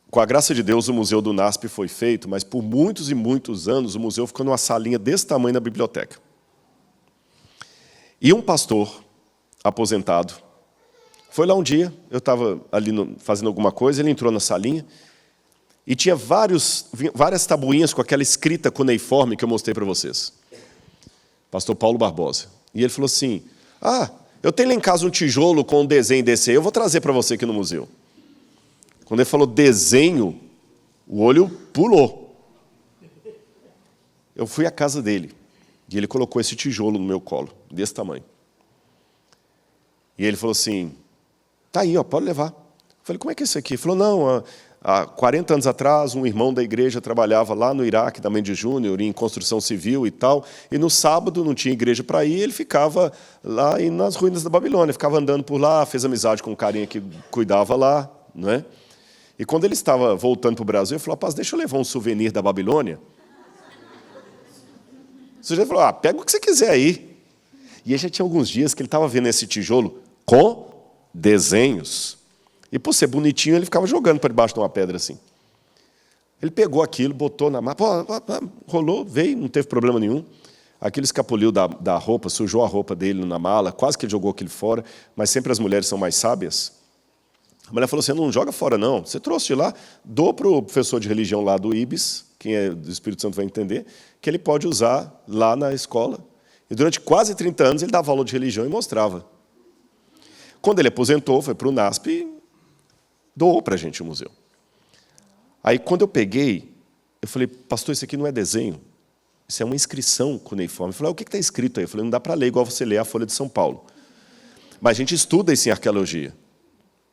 Com a graça de Deus, o Museu do NASP foi feito, mas por muitos e muitos anos o museu ficou numa salinha desse tamanho na biblioteca. E um pastor aposentado foi lá um dia, eu estava ali fazendo alguma coisa, ele entrou na salinha e tinha várias tabuinhas com aquela escrita cuneiforme que eu mostrei para vocês. Pastor Paulo Barbosa. E ele falou assim, eu tenho lá em casa um tijolo com um desenho desse aí, eu vou trazer para você aqui no museu. Quando ele falou desenho, o olho pulou. Eu fui à casa dele e ele colocou esse tijolo no meu colo, desse tamanho. E ele falou assim, tá aí, pode levar. Eu falei, como é que é isso aqui? Ele falou, não, há 40 anos atrás, um irmão da igreja trabalhava lá no Iraque, da Mendes Júnior, em construção civil e tal, e no sábado não tinha igreja para ir, ele ficava lá nas ruínas da Babilônia, ficava andando por lá, fez amizade com um carinha que cuidava lá, não é? E quando ele estava voltando para o Brasil, ele falou, rapaz, deixa eu levar um souvenir da Babilônia. O sujeito falou, pega o que você quiser aí. E aí já tinha alguns dias que ele estava vendo esse tijolo com desenhos. E por ser bonitinho, ele ficava jogando para debaixo de uma pedra assim. Ele pegou aquilo, botou na mala, rolou, veio, não teve problema nenhum. Aquilo escapuliu da roupa, sujou a roupa dele na mala, quase que ele jogou aquilo fora, mas sempre as mulheres são mais sábias. A mulher falou assim, não joga fora não, você trouxe de lá, dou para o professor de religião lá do IBS, quem é do Espírito Santo vai entender, que ele pode usar lá na escola. E durante quase 30 anos ele dava aula de religião e mostrava. Quando ele aposentou, foi para o NASP e doou para a gente o museu. Aí quando eu peguei, eu falei, pastor, isso aqui não é desenho, isso é uma inscrição cuneiforme. Ele falou, o que está escrito aí? Eu falei, não dá para ler igual você lê a Folha de São Paulo. Mas a gente estuda isso em arqueologia.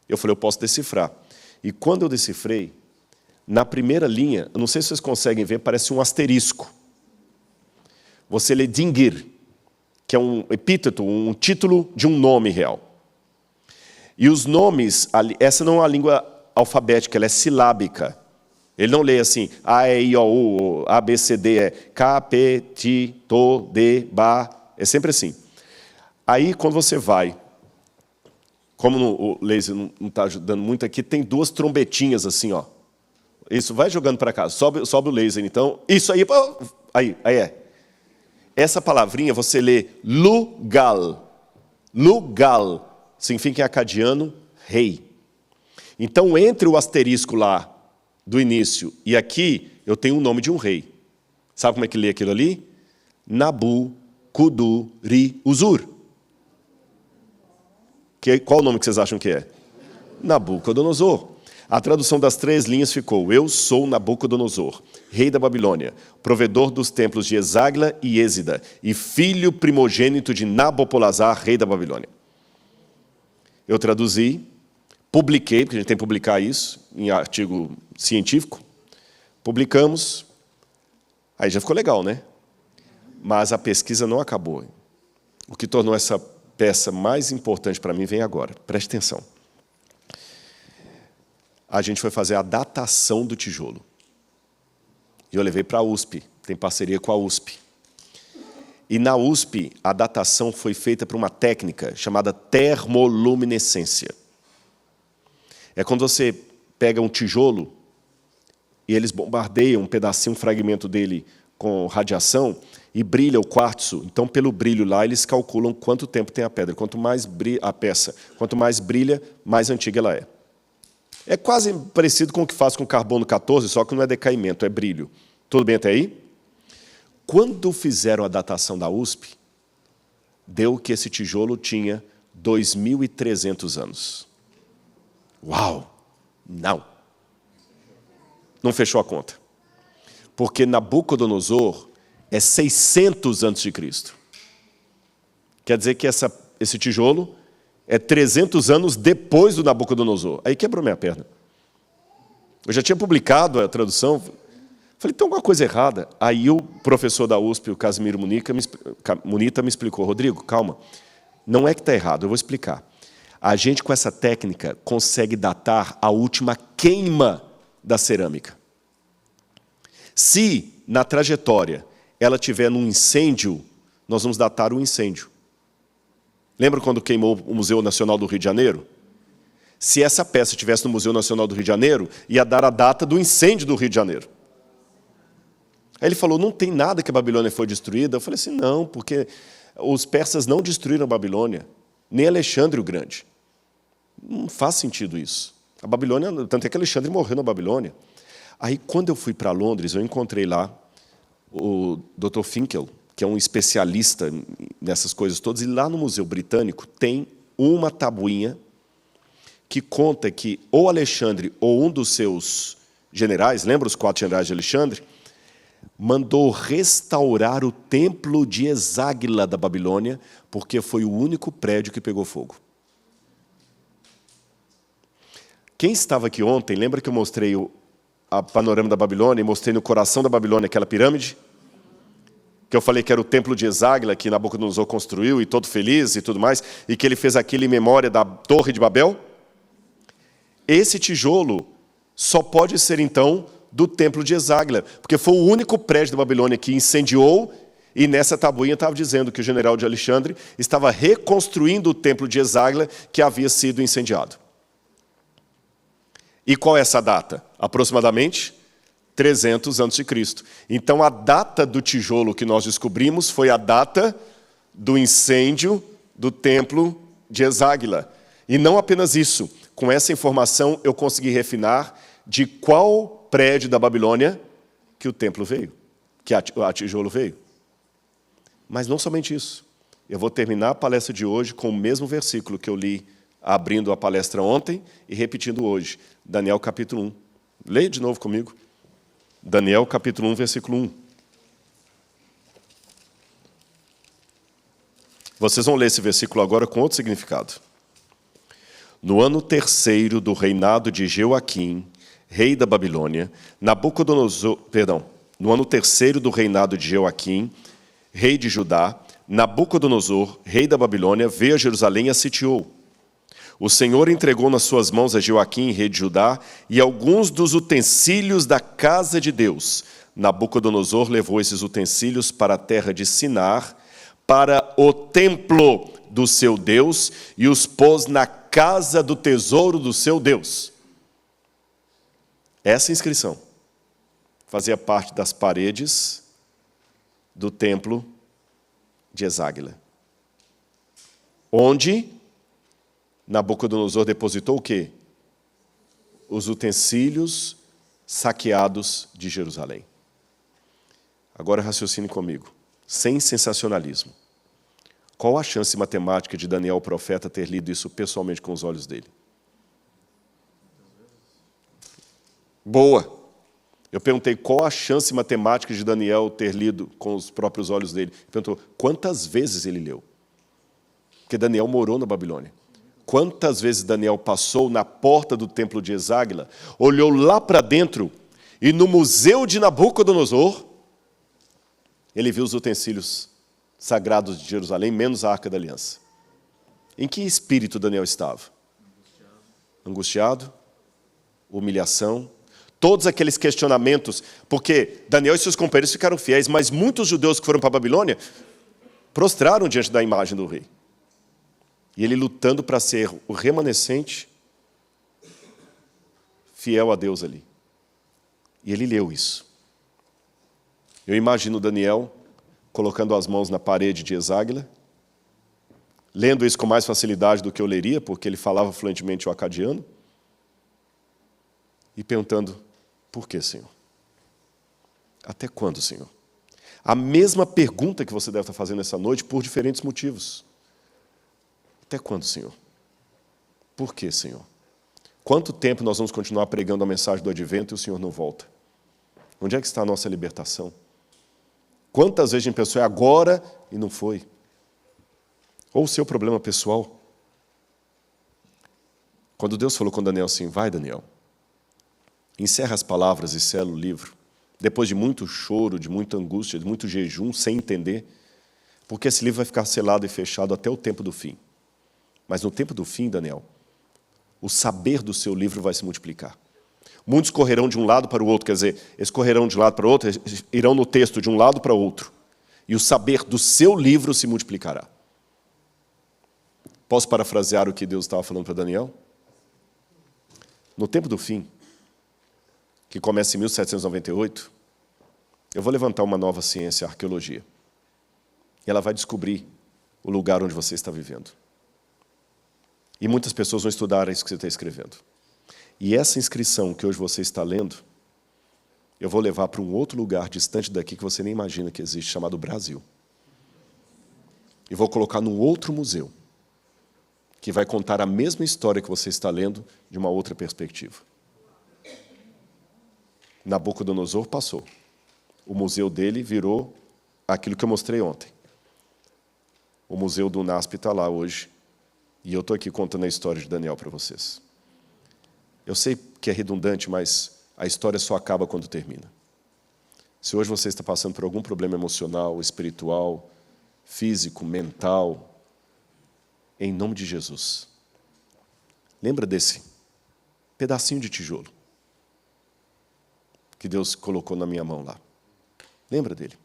Eu falei, eu posso decifrar. E quando eu decifrei, na primeira linha, eu não sei se vocês conseguem ver, parece um asterisco. Você lê Dingir, que é um epíteto, um título de um nome real. E os nomes, essa não é uma língua alfabética, ela é silábica. Ele não lê assim, A, E, I, O, U, A, B, C, D, E, K, P, T, T, D, Ba, é sempre assim. Aí, quando você vai, como o laser não está ajudando muito aqui, tem duas trombetinhas assim, ó. Isso, vai jogando para cá, sobe o laser, então. Isso aí, aí é. Essa palavrinha você lê Lugal. Lugal significa em acadiano, rei. Então, entre o asterisco lá do início e aqui, eu tenho o nome de um rei. Sabe como é que lê aquilo ali? Nabucodonosor. Qual o nome que vocês acham que é? Nabucodonosor. A tradução das 3 linhas ficou: Eu sou Nabucodonosor, rei da Babilônia, provedor dos templos de Esagla e Êsida, e filho primogênito de Nabopolazar, rei da Babilônia. Eu traduzi, publiquei, porque a gente tem que publicar isso em artigo científico. Publicamos. Aí já ficou legal, né? Mas a pesquisa não acabou. O que tornou essa peça mais importante para mim vem agora. Preste atenção. A gente foi fazer a datação do tijolo. E eu levei para a USP, tem parceria com a USP. E na USP, a datação foi feita por uma técnica chamada termoluminescência. É quando você pega um tijolo e eles bombardeiam um pedacinho, um fragmento dele com radiação e brilha o quartzo. Então, pelo brilho lá, eles calculam quanto tempo tem a pedra. Quanto mais brilha a peça, quanto mais brilha, mais antiga ela é. É quase parecido com o que faz com carbono 14, só que não é decaimento, é brilho. Tudo bem até aí? Quando fizeram a datação da USP, deu que esse tijolo tinha 2.300 anos. Uau! Não. Não fechou a conta. Porque Nabucodonosor é 600 a.C. Quer dizer que esse tijolo é 300 anos depois do Nabucodonosor. Aí quebrou minha perna. Eu já tinha publicado a tradução. Falei, tem alguma coisa errada. Aí o professor da USP, o Casimiro Munita, me explicou. Rodrigo, calma. Não é que está errado, eu vou explicar. A gente, com essa técnica, consegue datar a última queima da cerâmica. Se, na trajetória, ela estiver num incêndio, nós vamos datar o incêndio. Lembra quando queimou o Museu Nacional do Rio de Janeiro? Se essa peça estivesse no Museu Nacional do Rio de Janeiro, ia dar a data do incêndio do Rio de Janeiro. Aí ele falou, não tem nada que a Babilônia foi destruída. Eu falei assim, não, porque os persas não destruíram a Babilônia, nem Alexandre o Grande. Não faz sentido isso. A Babilônia, tanto é que Alexandre morreu na Babilônia. Aí, quando eu fui para Londres, eu encontrei lá o Dr. Finkel, que é um especialista nessas coisas todas, e lá no Museu Britânico tem uma tabuinha que conta que ou Alexandre ou um dos seus generais, lembra os 4 generais de Alexandre, mandou restaurar o templo de Esagla da Babilônia, porque foi o único prédio que pegou fogo. Quem estava aqui ontem, lembra que eu mostrei a panorama da Babilônia e mostrei no coração da Babilônia aquela pirâmide? Que eu falei que era o templo de Esagla, que Nabucodonosor construiu, e todo feliz e tudo mais, e que ele fez aquilo em memória da Torre de Babel? Esse tijolo só pode ser, então, do templo de Esagla, porque foi o único prédio da Babilônia que incendiou, e nessa tabuinha estava dizendo que o general de Alexandre estava reconstruindo o templo de Esagla que havia sido incendiado. E qual é essa data? Aproximadamente 300 a.C. Então, a data do tijolo que nós descobrimos foi a data do incêndio do templo de Esagla. E não apenas isso. Com essa informação, eu consegui refinar de qual prédio da Babilônia que o templo veio, que a tijolo veio. Mas não somente isso. Eu vou terminar a palestra de hoje com o mesmo versículo que eu li abrindo a palestra ontem e repetindo hoje. Daniel capítulo 1. Leia de novo comigo. Daniel capítulo 1, versículo 1. Vocês vão ler esse versículo agora com outro significado. No ano 3º do reinado de Jeoaquim, rei da Babilônia, no ano 3º do reinado de Jeoaquim, rei de Judá, Nabucodonosor, rei da Babilônia, veio a Jerusalém e a sitiou. O Senhor entregou nas suas mãos a Jeoaquim, rei de Judá, e alguns dos utensílios da casa de Deus. Nabucodonosor levou esses utensílios para a terra de Sinar, para o templo do seu Deus, e os pôs na casa do tesouro do seu Deus. Essa inscrição fazia parte das paredes do templo de Esagla, onde Nabucodonosor depositou o quê? Os utensílios saqueados de Jerusalém. Agora raciocine comigo, sem sensacionalismo. Qual a chance matemática de Daniel, o profeta, ter lido isso pessoalmente com os olhos dele? boa. Eu perguntei qual a chance matemática de Daniel ter lido com os próprios olhos dele. Ele perguntou quantas vezes ele leu. Porque Daniel morou na Babilônia. Quantas vezes Daniel passou na porta do templo de Eságila, olhou lá para dentro e no museu de Nabucodonosor, ele viu os utensílios sagrados de Jerusalém, menos a Arca da Aliança. Em que espírito Daniel estava? Angustiado, humilhação, todos aqueles questionamentos, porque Daniel e seus companheiros ficaram fiéis, mas muitos judeus que foram para a Babilônia prostraram diante da imagem do rei. E ele lutando para ser o remanescente, fiel a Deus ali. E ele leu isso. Eu imagino Daniel colocando as mãos na parede de Eságila, lendo isso com mais facilidade do que eu leria, porque ele falava fluentemente o acadiano, e perguntando, por que, Senhor? Até quando, Senhor? A mesma pergunta que você deve estar fazendo essa noite por diferentes motivos. Até quando, Senhor? Por que, Senhor? Quanto tempo nós vamos continuar pregando a mensagem do advento e o Senhor não volta? Onde é que está a nossa libertação? Quantas vezes a gente pensou, é agora e não foi? Ou o seu problema pessoal? Quando Deus falou com Daniel assim, vai, Daniel, encerra as palavras e sela o livro, depois de muito choro, de muita angústia, de muito jejum, sem entender, porque esse livro vai ficar selado e fechado até o tempo do fim. Mas no tempo do fim, Daniel, o saber do seu livro vai se multiplicar. Muitos correrão de um lado para o outro, quer dizer, eles correrão de um lado para o outro, eles irão no texto de um lado para o outro. E o saber do seu livro se multiplicará. Posso parafrasear o que Deus estava falando para Daniel? No tempo do fim, que começa em 1798, eu vou levantar uma nova ciência, a arqueologia. E ela vai descobrir o lugar onde você está vivendo. E muitas pessoas vão estudar isso que você está escrevendo. E essa inscrição que hoje você está lendo, eu vou levar para um outro lugar distante daqui que você nem imagina que existe, chamado Brasil. E vou colocar num outro museu, que vai contar a mesma história que você está lendo de uma outra perspectiva. Nabucodonosor passou. O museu dele virou aquilo que eu mostrei ontem. O museu do NASP está lá hoje. E eu estou aqui contando a história de Daniel para vocês. Eu sei que é redundante, mas a história só acaba quando termina. Se hoje você está passando por algum problema emocional, espiritual, físico, mental, em nome de Jesus, lembra desse pedacinho de tijolo que Deus colocou na minha mão lá. Lembra dele.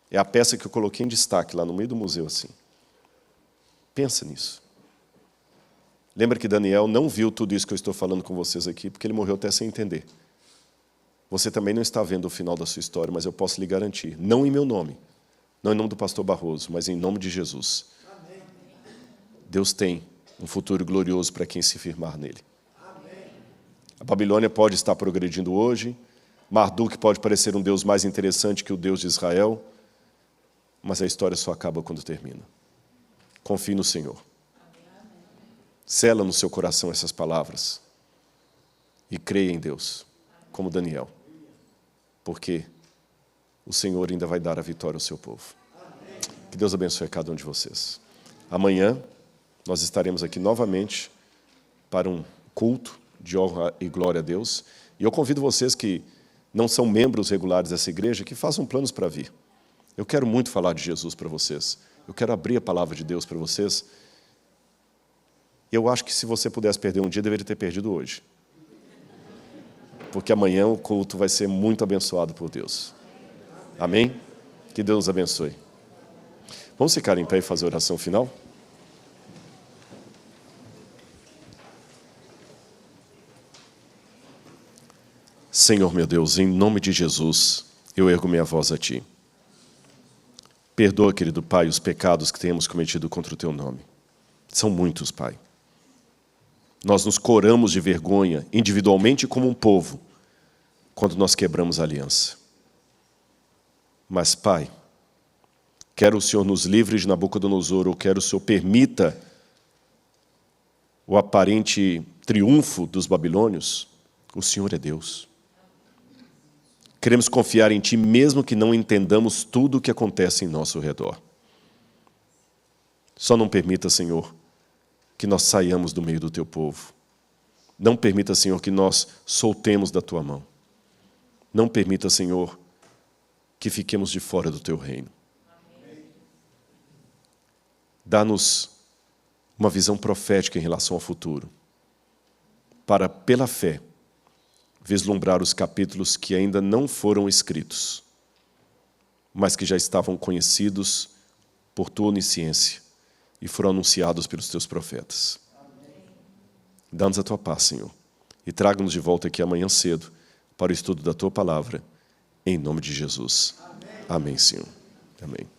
É a peça que eu coloquei em destaque lá no meio do museu assim. Pensa nisso. Lembra que Daniel não viu tudo isso que eu estou falando com vocês aqui, porque ele morreu até sem entender. Você também não está vendo o final da sua história, mas eu posso lhe garantir, não em meu nome, não em nome do pastor Barroso, mas em nome de Jesus. Amém. Deus tem um futuro glorioso para quem se firmar nele. Amém. A Babilônia pode estar progredindo hoje, Marduk pode parecer um Deus mais interessante que o Deus de Israel, mas a história só acaba quando termina. Confie no Senhor. Sela no seu coração essas palavras. E creia em Deus, como Daniel. Porque o Senhor ainda vai dar a vitória ao seu povo. Que Deus abençoe cada um de vocês. Amanhã nós estaremos aqui novamente para um culto de honra e glória a Deus. E eu convido vocês que não são membros regulares dessa igreja, que façam planos para vir. Eu quero muito falar de Jesus para vocês. Eu quero abrir a palavra de Deus para vocês. Eu acho que se você pudesse perder um dia, deveria ter perdido hoje. Porque amanhã o culto vai ser muito abençoado por Deus. Amém? Que Deus nos abençoe. Vamos ficar em pé e fazer a oração final? Senhor meu Deus, em nome de Jesus, eu ergo minha voz a Ti. Perdoa, querido Pai, os pecados que temos cometido contra o Teu nome. São muitos, Pai. Nós nos coramos de vergonha, individualmente como um povo, quando nós quebramos a aliança. Mas, Pai, quer o Senhor nos livre de Nabucodonosor, ou quer o Senhor permita o aparente triunfo dos babilônios, O Senhor é Deus. Queremos confiar em Ti, mesmo que não entendamos tudo o que acontece em nosso redor. Só não permita, Senhor, que nós saiamos do meio do Teu povo. Não permita, Senhor, que nós soltemos da Tua mão. Não permita, Senhor, que fiquemos de fora do Teu reino. Dá-nos uma visão profética em relação ao futuro, para, pela fé, vislumbrar os capítulos que ainda não foram escritos, mas que já estavam conhecidos por Tua onisciência e foram anunciados pelos Teus profetas. Dá-nos a Tua paz, Senhor, e traga-nos de volta aqui amanhã cedo para o estudo da Tua palavra, em nome de Jesus. Amém, Senhor. Amém.